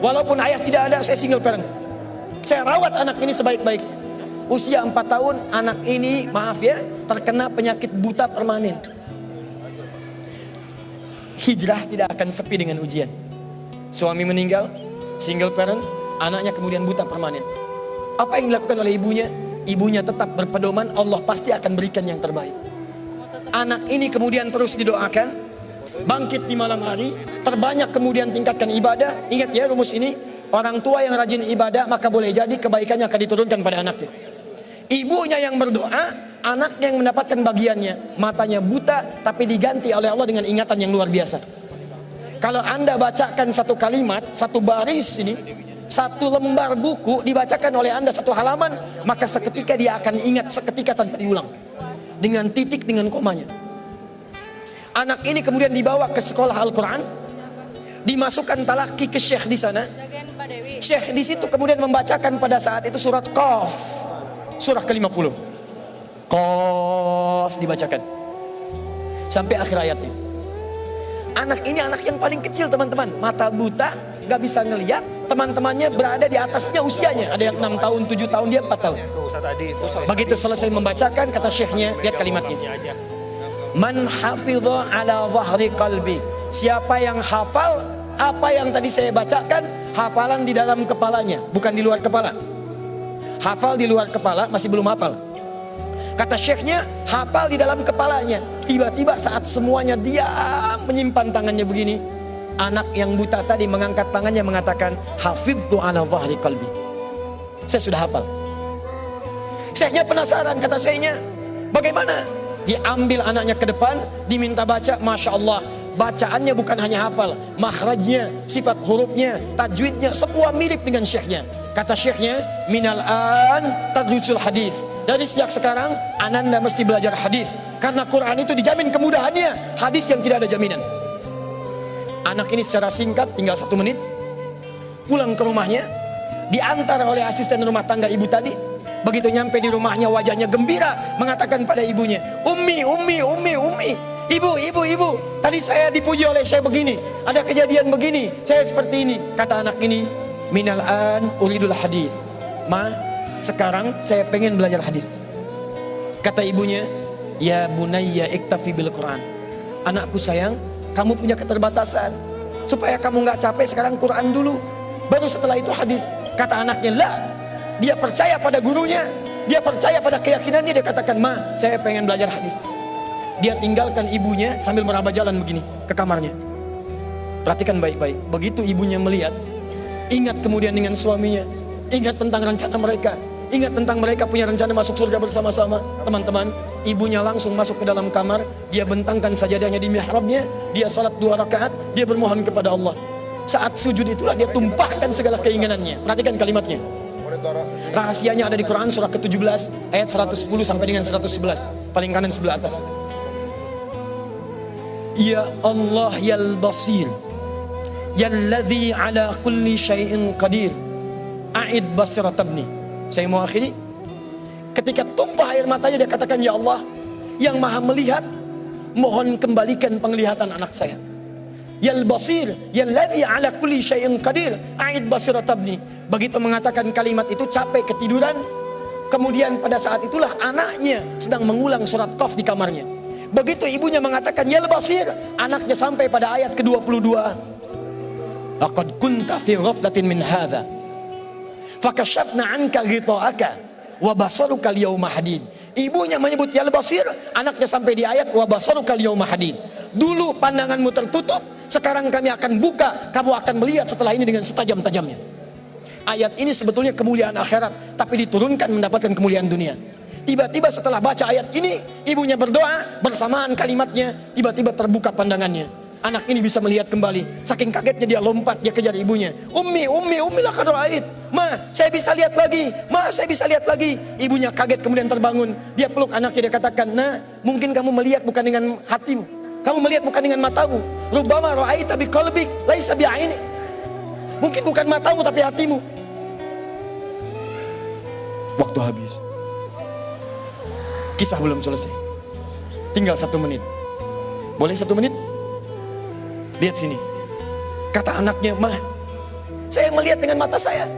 Walaupun ayah tidak ada, saya single parent. Saya rawat anak ini sebaik-baik. Usia 4 tahun, anak ini maaf ya, terkena penyakit buta permanen. Hijrah tidak akan sepi dengan ujian. Suami meninggal, single parent, anaknya kemudian buta permanen. Apa yang dilakukan oleh ibunya? Ibunya tetap berpedoman, Allah pasti akan berikan yang terbaik. Anak ini kemudian terus didoakan, bangkit di malam hari, perbanyak kemudian tingkatkan ibadah. Ingat ya rumus ini, orang tua yang rajin ibadah maka boleh jadi kebaikannya akan diturunkan pada anaknya. Ibunya yang berdoa, anaknya yang mendapatkan bagiannya. Matanya buta tapi diganti oleh Allah dengan ingatan yang luar biasa. Kalau Anda bacakan satu kalimat, satu baris ini, satu lembar buku dibacakan oleh Anda satu halaman, maka seketika dia akan ingat seketika tanpa diulang. Dengan titik, dengan komanya. Anak ini kemudian dibawa ke sekolah Al-Quran, dimasukkan talaki ke syekh di sana. Syekh di situ kemudian membacakan pada saat itu surat Qaf, surah ke-50. Qaf dibacakan sampai akhir ayatnya. Anak ini anak yang paling kecil teman-teman, mata buta, gak bisa ngelihat. Teman-temannya berada di atasnya usianya, ada yang 6 tahun, 7 tahun, dia 4 tahun. Begitu selesai membacakan, kata syekhnya, lihat kalimatnya, man hafidha ala zahri qalbi, siapa yang hafal apa yang tadi saya bacakan, hafalan di dalam kepalanya, bukan di luar kepala. Hafal di luar kepala masih belum hafal. Kata syekhnya, hafal di dalam kepalanya. Tiba-tiba saat semuanya diam menyimpan tangannya begini, anak yang buta tadi mengangkat tangannya mengatakan, hafidhu ala zahri qalbi, saya sudah hafal. Syekhnya penasaran, kata syekhnya, bagaimana? Diambil anaknya ke depan, diminta baca, Masya Allah, bacaannya bukan hanya hafal, makhrajnya, sifat hurufnya, tajwidnya, semua mirip dengan syekhnya. Kata syekhnya, minal an tadrusul hadis, dari sejak sekarang ananda mesti belajar hadis, karena Quran itu dijamin kemudahannya, hadis yang tidak ada jaminan. Anak ini secara singkat, tinggal 1 menit, pulang ke rumahnya, diantar oleh asisten rumah tangga ibu tadi. Begitu nyampe di rumahnya, wajahnya gembira, mengatakan pada ibunya, Ummi, ibu, tadi saya dipuji oleh saya begini, ada kejadian begini, saya seperti ini. Kata anak ini, minal an uridul hadis, ma, sekarang saya pengen belajar hadis. Kata ibunya, ya bunayya iktafi bil Quran, anakku sayang, kamu punya keterbatasan, supaya kamu nggak capek sekarang Quran dulu, baru setelah itu hadis. Kata anaknya, lah, dia percaya pada gurunya, dia percaya pada keyakinannya, dia katakan, ma, saya pengen belajar hadis. Dia tinggalkan ibunya sambil meraba jalan begini ke kamarnya. Perhatikan baik-baik, begitu ibunya melihat, ingat kemudian dengan suaminya, ingat tentang rencana mereka, ingat tentang mereka punya rencana masuk surga bersama-sama. Teman-teman, ibunya langsung masuk ke dalam kamar, dia bentangkan sajadahnya di mihrabnya, dia salat 2 rakaat, dia bermohon kepada Allah. Saat sujud itulah dia tumpahkan segala keinginannya. Perhatikan kalimatnya. Rahasianya ada di Quran surah ke-17 ayat 110 sampai dengan 111, paling kanan sebelah atas. Ya Allah yal basir, yalladzi ala kulli syai'in qadir, a'id basirat ibni. Saya mau akhiri. Ketika tumpah air matanya dia katakan, ya Allah yang maha melihat, mohon kembalikan penglihatan anak saya. Yal basir, yalladzi ala kulli syai'in qadir, a'id basirat ibni. Begitu mengatakan kalimat itu, capek ketiduran, Kemudian pada saat itulah anaknya sedang mengulang surat Qaf di kamarnya. Begitu ibunya mengatakan ya Basir, anaknya sampai pada ayat ke-22. Laqad kunta fi ghaflatin min hadza fakashafna 'anka ghita'aka wa basaruka al-yawma hadid. Ibunya menyebut ya Basir, anaknya sampai di ayat wa basaruka al-yawma hadid. Dulu pandanganmu tertutup, sekarang kami akan buka, kamu akan melihat setelah ini dengan setajam-tajamnya. Ayat ini sebetulnya kemuliaan akhirat, tapi diturunkan mendapatkan kemuliaan dunia. Tiba-tiba setelah baca ayat ini, ibunya berdoa, bersamaan kalimatnya, tiba-tiba terbuka pandangannya. Anak ini bisa melihat kembali. Saking kagetnya dia lompat, dia kejar ibunya. Ummi laqad ra'ait. Ma, saya bisa lihat lagi. Ma, saya bisa lihat lagi. Ibunya kaget kemudian terbangun. Dia peluk anaknya, dia katakan, "Nah, mungkin kamu melihat bukan dengan hatimu. Kamu melihat bukan dengan matamu. Rubbama ra'aita biqalbik, laisa bi'ainik." Mungkin bukan matamu tapi hatimu. Waktu habis. Kisah belum selesai. Tinggal 1 menit. Boleh 1 menit? Lihat sini. Kata anaknya, "Mah, saya melihat dengan mata saya.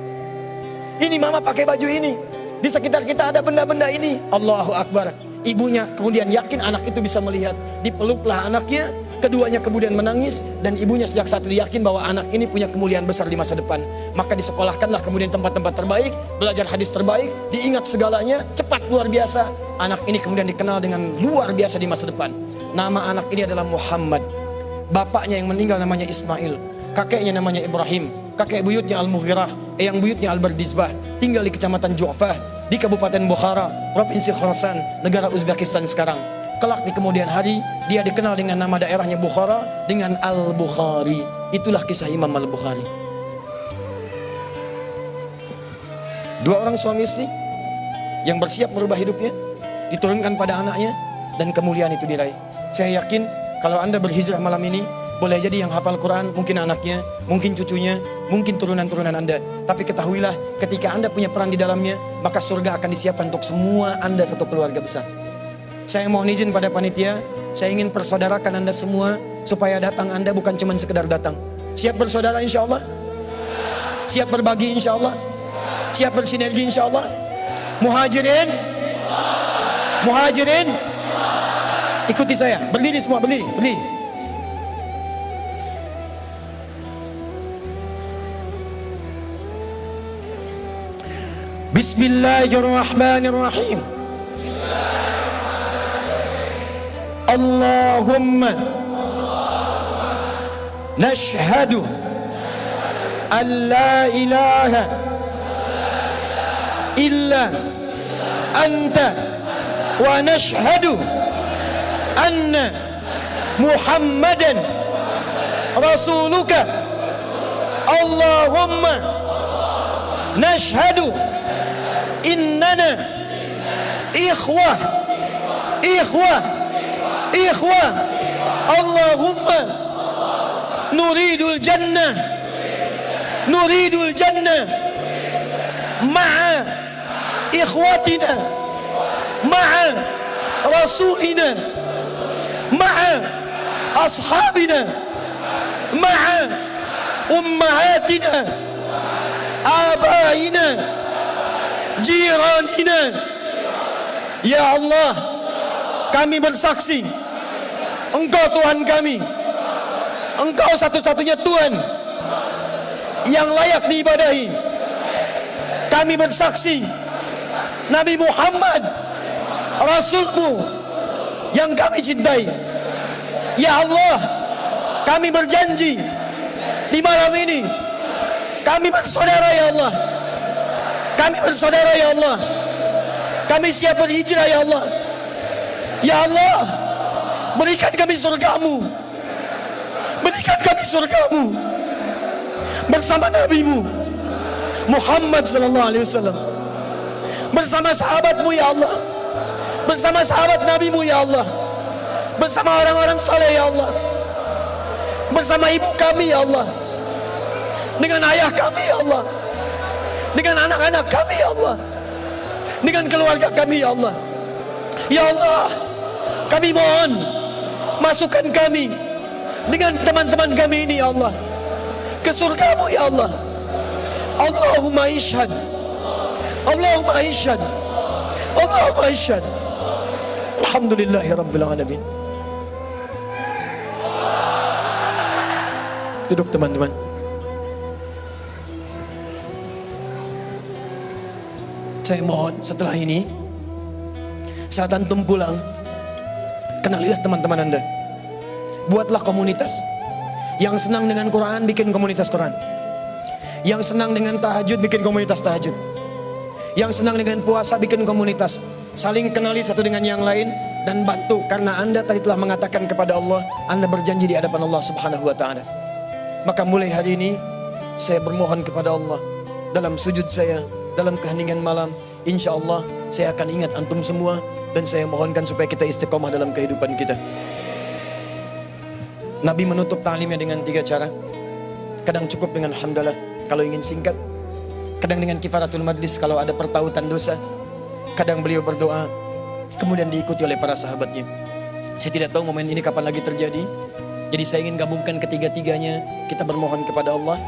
Ini mama pakai baju ini. Di sekitar kita ada benda-benda ini." Allahu Akbar. Ibunya kemudian yakin anak itu bisa melihat. Dipeluklah anaknya. Keduanya kemudian menangis, dan ibunya sejak saat itu yakin bahwa anak ini punya kemuliaan besar di masa depan. Maka disekolahkanlah kemudian tempat-tempat terbaik, belajar hadis terbaik, diingat segalanya, cepat luar biasa. Anak ini kemudian dikenal dengan luar biasa di masa depan. Nama anak ini adalah Muhammad. Bapaknya yang meninggal namanya Ismail, kakeknya namanya Ibrahim, kakek buyutnya Al-Mughirah, eyang buyutnya Al-Bardizbah, tinggal di kecamatan Ju'fah, di Kabupaten Bukhara, Provinsi Khorasan, negara Uzbekistan sekarang. Kelak di kemudian hari dia dikenal dengan nama daerahnya Bukhara dengan Al-Bukhari. Itulah kisah Imam Al-Bukhari. 2 orang suami istri yang bersiap merubah hidupnya, diturunkan pada anaknya, dan kemuliaan itu diraih. Saya yakin kalau Anda berhijrah malam ini, boleh jadi yang hafal Quran mungkin anaknya, mungkin cucunya, mungkin turunan-turunan Anda. Tapi ketahuilah, ketika Anda punya peran di dalamnya, maka surga akan disiapkan untuk semua Anda satu keluarga besar. Saya mohon izin pada panitia, saya ingin persaudarakan Anda semua supaya datang Anda bukan cuma sekedar datang. Siap bersaudara insya Allah? Siap berbagi insya Allah? Siap bersinergi insya Allah? Muhajirin? Muhajirin? Ikuti saya, berdiri semua, berdiri. Bismillahirrahmanirrahim. Allahumma nashhadu an la ilaha illa anta wa nashhadu anna Muhammadan rasuluka. Allahumma nashhadu innana ikhwah Allahumma nuridul jannah ma'a ikhwatina ma'a rasulina ma'a ashabina ma'a ummahatina abaina jiranina. Ya Allah, kami bersaksi Engkau Tuhan kami, Engkau satu-satunya Tuhan yang layak diibadahi. Kami bersaksi Nabi Muhammad Rasulmu yang kami cintai. Ya Allah, kami berjanji di malam ini kami bersaudara ya Allah. Kami bersaudara ya Allah. Kami siap berhijrah ya Allah. Ya Allah, berikan kami surgamu. Berikan kami surgamu bersama Nabi-Mu Muhammad sallallahu alaihi wasallam, bersama sahabat-Mu ya Allah, bersama sahabat Nabi-Mu ya Allah, bersama orang-orang saleh ya Allah, bersama ibu kami ya Allah, dengan ayah kami ya Allah, dengan anak-anak kami ya Allah, dengan keluarga kami ya Allah. Ya Allah, kami mohon masukkan kami dengan teman-teman kami ini ya Allah ke surga-Mu ya Allah. Allahumma ishhad, Allahumma ishhad Allahumma asyhad. Alhamdulillahi rabbil alamin. Duduk teman-teman. Saya mohon setelah ini, saat antum pulang, kenalilah teman-teman Anda. Buatlah komunitas. Yang senang dengan Quran, bikin komunitas Quran. Yang senang dengan tahajud, bikin komunitas tahajud. Yang senang dengan puasa, bikin komunitas. Saling kenali satu dengan yang lain dan bantu. Karena Anda tadi telah mengatakan kepada Allah, Anda berjanji di hadapan Allah Subhanahu wa ta'ala. Maka mulai hari ini, saya bermohon kepada Allah dalam sujud saya, dalam keheningan malam, insya Allah saya akan ingat antum semua. Dan saya mohonkan supaya kita istiqomah dalam kehidupan kita. Nabi menutup ta'limnya dengan 3 cara. Kadang cukup dengan hamdalah kalau ingin singkat. Kadang dengan kifaratul majlis kalau ada pertautan dosa. Kadang beliau berdoa, kemudian diikuti oleh para sahabatnya. Saya tidak tahu momen ini kapan lagi terjadi. Jadi saya ingin gabungkan ketiga-tiganya. Kita bermohon kepada Allah.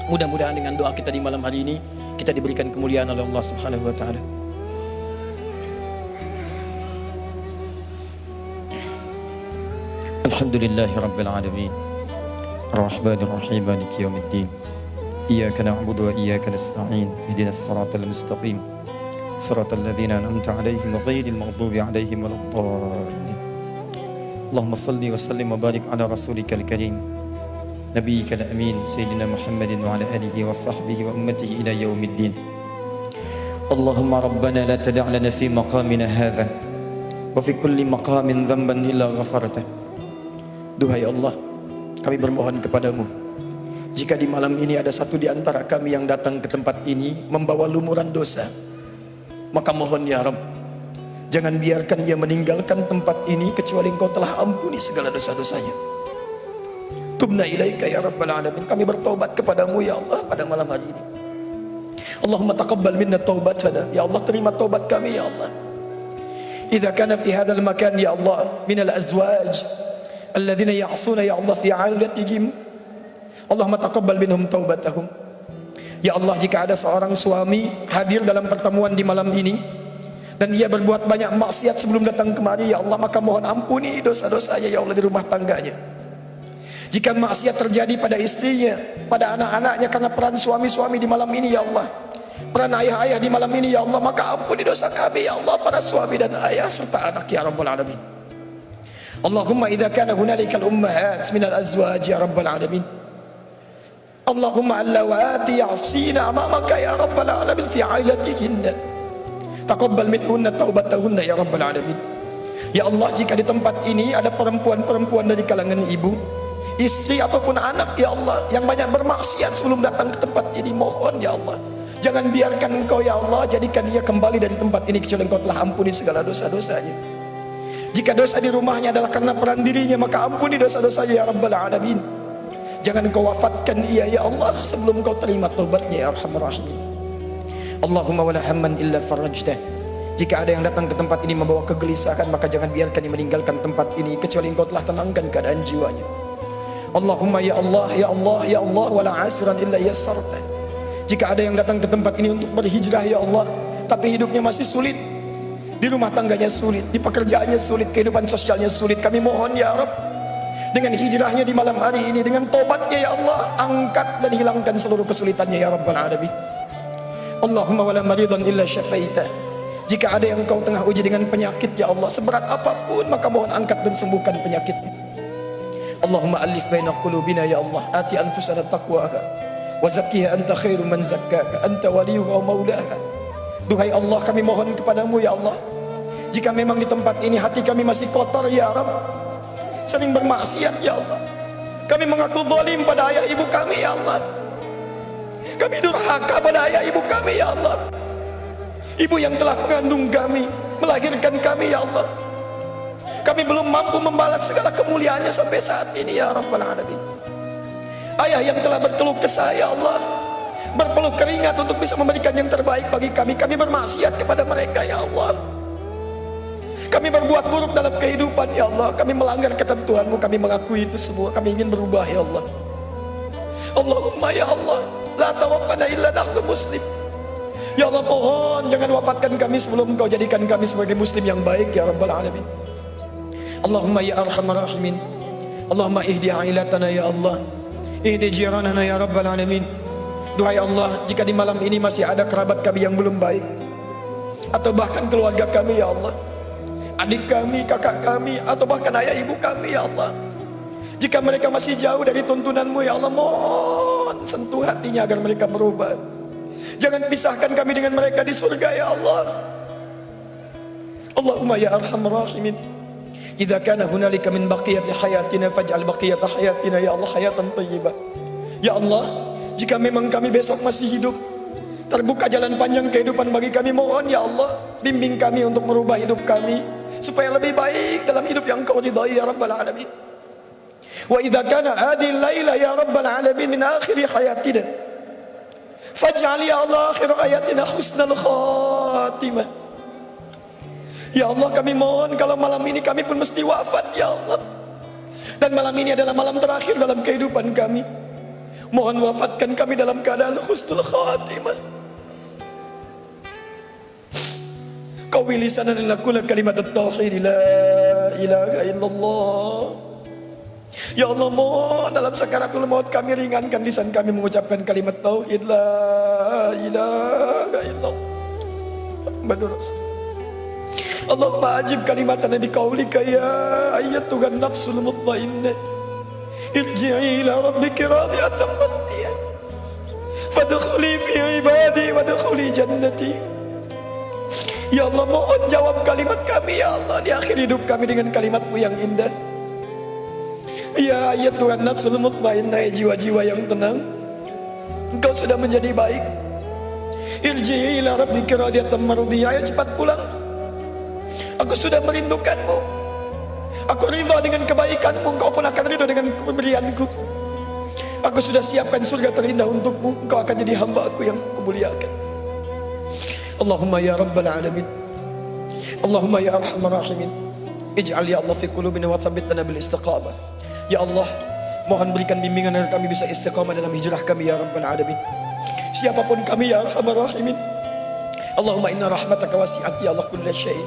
Mudah-mudahan dengan doa kita di malam hari ini, kita diberikan kemuliaan oleh Allah Subhanahu wa ta'ala. Alhamdulillahi rabbil alamin. Ar-Rahmanir Rahim, Maliki yaumiddin. Iyyaka na'budu wa iyyaka nasta'in. Ihdinas siratal mustaqim. Siratal ladzina an'amta 'alaihim ghairil maghdubi 'alaihim waladdallin. Allahumma salli wa sallim wa barik ala rasulikal karim. Nabiyyikal amin sayyidina Muhammadin wa ala alihi wa sahbihi wa ummatihi ila yaumiddin. Allahumma rabbana la tada' lana fi maqamina hadha wa fi kulli maqamin dhanban illa ghafartah. Duhai Allah, kami bermohon kepadamu, jika di malam ini ada satu di antara kami yang datang ke tempat ini membawa lumuran dosa, maka mohon ya Rabb, jangan biarkan ia meninggalkan tempat ini kecuali Engkau telah ampuni segala dosa-dosanya. Tubna ilaika ya Rabbal alamin. Kami bertaubat kepadamu ya Allah pada malam hari ini. Allahumma taqabbal minna taubatana. Ya Allah, terima taubat kami ya Allah. Idza kana fi hadzal makan ya Allah min al-azwaj alladzina ya'suna ya Allah fi 'ailatihim, Allahumma taqabbal minhum taubatahum. Ya Allah, jika ada seorang suami hadir dalam pertemuan di malam ini dan ia berbuat banyak maksiat sebelum datang kemari ya Allah, maka mohon ampuni dosa-dosanya ya Allah di rumah tangganya. Jika maksiat terjadi pada istrinya, pada anak-anaknya karena peran suami-suami di malam ini ya Allah, peran ayah-ayah di malam ini ya Allah, maka ampuni dosa kami ya Allah, para suami dan ayah serta anak ya Rabbal alamin. Allahumma idza kana hunalikal ummahat minal azwaj ya Rabbal alamin, Allahumma allawati ya'sina amamaka ya Rabbal alamin fi 'ailatihinna, taqabbal minhunna taubatahunna ya Rabbal alamin. Ya Allah, jika di tempat ini ada perempuan-perempuan dari kalangan ibu, istri ataupun anak ya Allah yang banyak bermaksiat sebelum datang ke tempat ini, mohon ya Allah, jangan biarkan Engkau ya Allah jadikan dia kembali dari tempat ini kecuali Engkau telah ampuni segala dosa-dosanya. Jika dosa di rumahnya adalah karena peran dirinya, maka ampuni dosa-dosanya ya Rabbal alamin. Jangan Engkau wafatkan ia ya Allah sebelum Engkau terima taubatnya ya Arhamar Rahimin. Allahumma wala hamman illa farajtah. Jika ada yang datang ke tempat ini membawa kegelisahan, maka jangan biarkan dia meninggalkan tempat ini kecuali Engkau telah tenangkan keadaan jiwanya. Allahumma ya Allah ya Allah ya Allah wala asran illa yassarta. Jika ada yang datang ke tempat ini untuk berhijrah ya Allah, tapi hidupnya masih sulit, di rumah tangganya sulit, di pekerjaannya sulit, kehidupan sosialnya sulit, kami mohon ya Rabb, dengan hijrahnya di malam hari ini, dengan tobatnya ya Allah, angkat dan hilangkan seluruh kesulitannya ya Rabbal alamin. Allahumma wala maridan illa syafaita. Jika ada yang Kau tengah uji dengan penyakit ya Allah, seberat apapun, maka mohon angkat dan sembuhkan penyakitnya. Allahumma alif baina qulubina ya Allah, ati anfusana taqwaha wa zakkiha anta khairu man zakkaka anta waliyuha wa maulaha. Duhai Allah, kami mohon kepadamu ya Allah, jika memang di tempat ini hati kami masih kotor ya Rabb, sering bermaksiat ya Allah, kami mengaku zalim pada ayah ibu kami ya Allah, kami durhaka pada ayah ibu kami ya Allah, ibu yang telah mengandung kami, melahirkan kami ya Allah, kami belum mampu membalas segala kemuliaannya sampai saat ini ya Rabbal alamin. Ayah yang telah berkeluh kesah ya Allah, berpeluh keringat untuk bisa memberikan yang terbaik bagi kami, kami bermaksiat kepada mereka ya Allah. Kami berbuat buruk dalam kehidupan ya Allah, kami melanggar ketentuan-Mu, kami mengakui itu semua, kami ingin berubah ya Allah. Allahumma ya Allah, la tawaffana illa nahnu muslim. Ya Allah, mohon jangan wafatkan kami sebelum Engkau jadikan kami sebagai muslim yang baik ya Rabbal Alamin. Allahumma ya arhamar rahimin, Allahumma ihdi ailatana ya Allah, ihdi jiranana ya Rabbal Alamin. Duhai Allah, jika di malam ini masih ada kerabat kami yang belum baik, atau bahkan keluarga kami ya Allah, adik kami, kakak kami, atau bahkan ayah ibu kami ya Allah, jika mereka masih jauh dari tuntunanmu ya Allah, mohon sentuh hatinya agar mereka berubah. Jangan pisahkan kami dengan mereka di surga ya Allah. Allahumma ya arhamar rahimin, idza kana hunalika min baqiyati hayatina faj'al baqiyata hayatina ya Allah hayatan thayyibah. Ya Allah, jika memang kami besok masih hidup, terbuka jalan panjang kehidupan bagi kami, mohon ya Allah, bimbing kami untuk merubah hidup kami supaya lebih baik dalam hidup yang Kau ridhai ya Rabbal Alamin. Wa idza kana hadhihi al-laila ya Rabbal Alamin min akhir hayatina faj'al ya Allah akhir hayatina husnal khatimah. Ya Allah, kami mohon kalau malam ini kami pun mesti wafat ya Allah, dan malam ini adalah malam terakhir dalam kehidupan kami, mohon wafatkan kami dalam keadaan husnul khatimah. Qawi lisanana lakula kalimat at-tauhid la ilaha illallah. Ya Allah, mohon dalam sakaratul maut kami ringankan lisan kami mengucapkan kalimat tauhid la ilaha illallah Muhammadur Rasul. Allahumma ajib kalimatana biqaulika ya ayyatuhan nafsul mutmainnah irji'i ila rabbiki radiyatan mardiyah fadkhuli fi ibadi wadkhuli jannati. Ya Allah, mohon jawab kalimat kami ya Allah di akhir hidup kami dengan kalimat-Mu yang indah. Ya ayyatuhan nafsul mutmainnah, jiwa-jiwa yang tenang, Engkau sudah menjadi baik. Irji'i ila rabbiki radiyatan mardiyah, ayo cepat pulang. Aku sudah merindukanmu. Aku ridha dengan kebaikanmu, Engkau pun akan ridha dengan pemberianku. Aku sudah siapkan surga terindah untukmu, Engkau akan jadi hamba aku yang kumuliakan. Allahumma ya Rabbal Alamin, Allahumma ya Arhamar Rahimin, ij'al ya Allah fi qulubina wa thabbitna bil istiqamah. Ya Allah, mohon berikan bimbingan agar kami bisa istiqamah dalam hijrah kami ya Rabbal Alamin. Siapapun kami ya Arhamar Rahimin, Allahumma inna rahmataka wasi'at ya Allah kulla syai'.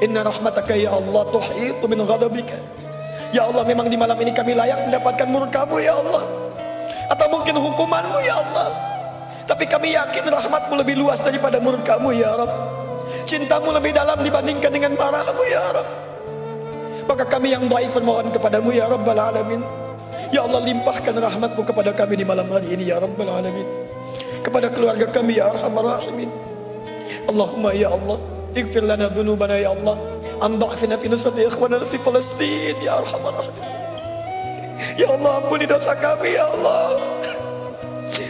Inna rahmataka ya Allah tuhitu min ghadabika. Ya Allah, memang di malam ini kami layak mendapatkan murka-Mu ya Allah, atau mungkin hukuman-Mu ya Allah, tapi kami yakin rahmat-Mu lebih luas daripada murka-Mu ya Rabb. Cinta-Mu lebih dalam dibandingkan dengan marah-Mu ya Rabb. Maka kami yang baik bermohon kepadamu ya Rabbal Alamin. Ya Allah, limpahkan rahmat-Mu kepada kami di malam hari ini ya Rabbal Alamin, kepada keluarga kami ya Arhamar Rahimin. Allahumma ya Allah, ighfir lana dhunubana ya Allah, an dha'fina fi nusrati ikhwanana fi Palestin ya Arhamar Rahimin. Ya Allah, ampuni dosa kami ya Allah,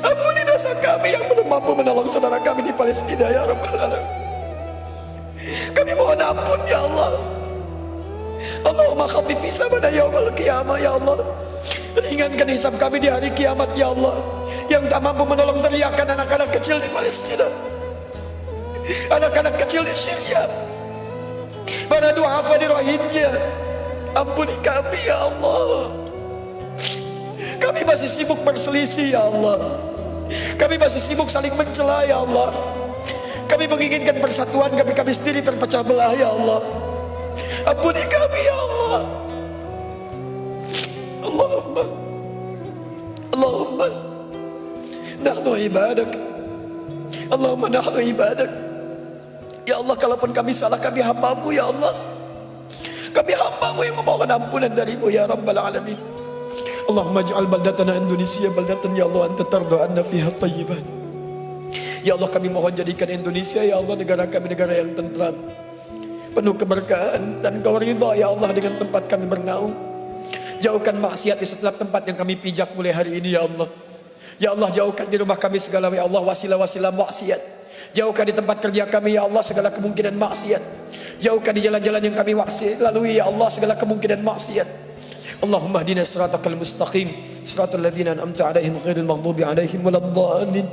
ampuni dosa kami yang belum mampu menolong saudara kami di Palestina ya Rabbal Alamin. Kami mohon ampun ya Allah. Allahumma khafifi sabana yaumal qiyamah ya Allah, ringankan hisab kami di hari kiamat ya Allah, yang tak mampu menolong teriakan anak-anak kecil di Palestina, anak-anak kecil di Syria, para du'afa di Rohingya. Ampuni kami ya Allah. Kami masih sibuk berselisih ya Allah, kami masih sibuk saling mencela ya Allah. Kami menginginkan persatuan, kami sendiri terpecah belah ya Allah. Ampuni kami ya Allah. Allahumma Allahumma nahnu ibadak, Allahumma nahnu ibadak. Ya Allah, kalaupun kami salah, kami hamba-Mu ya Allah, kami hamba-Mu yang memohon ampunan dari-Mu ya Rabbal Alamin. Allahumma ja'al baldatana Indonesia baldatan ya Allah anta tarda anna fiha tayyiban. Ya Allah, kami mohon jadikan Indonesia ya Allah negara kami negara yang tentram, penuh keberkahan, dan Kau ridha ya Allah dengan tempat kami bernaung. Jauhkan maksiat di setiap tempat yang kami pijak mulai hari ini ya Allah. Ya Allah, jauhkan di rumah kami segala ya Allah wasilah-wasilah maksiat. Jauhkan di tempat kerja kami ya Allah segala kemungkinan maksiat. Jauhkan di jalan-jalan yang kami lalui ya Allah segala kemungkinan maksiat. Allahumma hdina siratal mustaqim, siratal ladzina an'amta 'alaihim ghairil maghdubi 'alaihim waladdallin.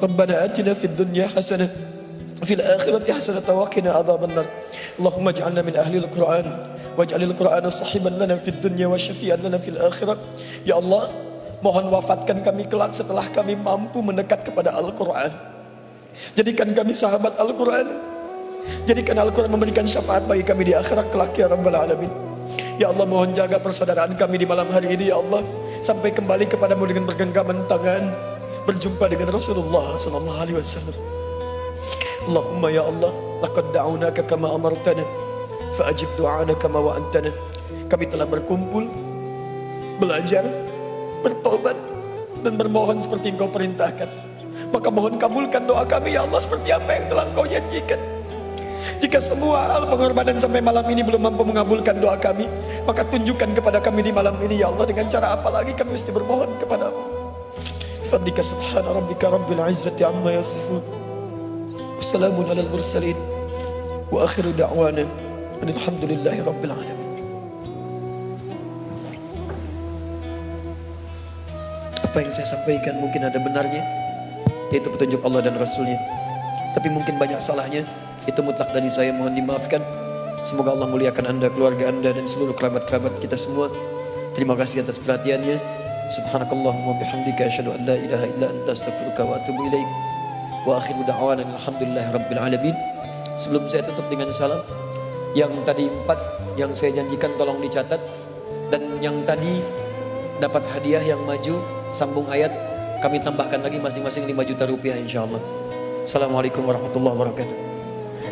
Rabbana atina fid dunya hasanah وفي الآخرة حسنة وقنا عذاب النار. اللهم اجعلنا من أهل القرآن واجعل القرآن صاحبا لنا في الدنيا وشفيعا لنا في الآخرة. Ya Allah, mohon wafatkan kami kelak setelah kami mampu mendekat kepada Al-Quran. Jadikan kami sahabat Al-Quran. Jadikan Al-Quran memberikan syafaat bagi kami di akhirat kelak ya Rabbal Alamin. Ya Allah, mohon jaga persaudaraan kami di malam hari ini ya Allah, sampai kembali kepadamu dengan bergenggaman tangan, berjumpa dengan Rasulullah sallallahu alaihi wasallam. Allahumma ya Allah, laqad da'unaka kama amartana fa'ajib du'ana kama wa'antana. Kami telah berkumpul, belajar, bertobat dan bermohon seperti Engkau perintahkan. Maka mohon kabulkan doa kami ya Allah seperti apa yang telah Engkau janjikan. Jika semua hal pengorbanan sampai malam ini belum mampu mengabulkan doa kami, maka tunjukkan kepada kami di malam ini ya Allah, dengan cara apa lagi kami mesti bermohon kepadamu. Fadlika subhana rabbika rabbil izzati amma yasifun, wassalamun alal mursalin, wa akhiru da'wana alhamdulillahi rabbil alamin. Apa yang saya sampaikan mungkin ada benarnya, yaitu petunjuk Allah dan Rasulnya, tapi mungkin banyak salahnya. Itu mutlak dari saya, mohon dimaafkan. Semoga Allah muliakan anda, keluarga anda, dan seluruh kerabat-kerabat kita semua. Terima kasih atas perhatiannya. Subhanakallahumma bihamdika asyhadu an la ilaha illa anta astaghfiruka wa atubu ilaik. Wa akhiru da'wana alhamdulillahi rabbil alamin. Sebelum saya tutup dengan salam, yang tadi 4 yang saya janjikan tolong dicatat, dan yang tadi dapat hadiah yang maju sambung ayat, kami tambahkan lagi masing-masing 5 juta rupiah insyaallah. Assalamualaikum warahmatullahi wabarakatuh.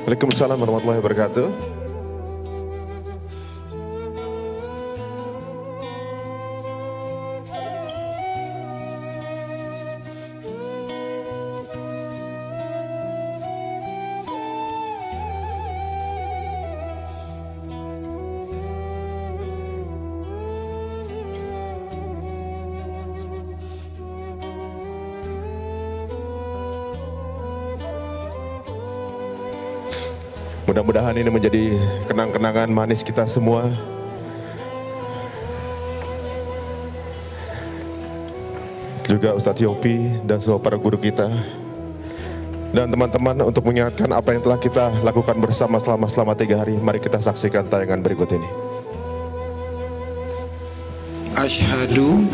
Waalaikumsalam warahmatullahi wabarakatuh. Mudah-mudahan ini menjadi kenang-kenangan manis kita semua. Juga Ustadz Yopi dan semua para guru kita. Dan teman-teman, untuk mengingatkan apa yang telah kita lakukan bersama selama 3 hari, mari kita saksikan tayangan berikut ini. Asyhadu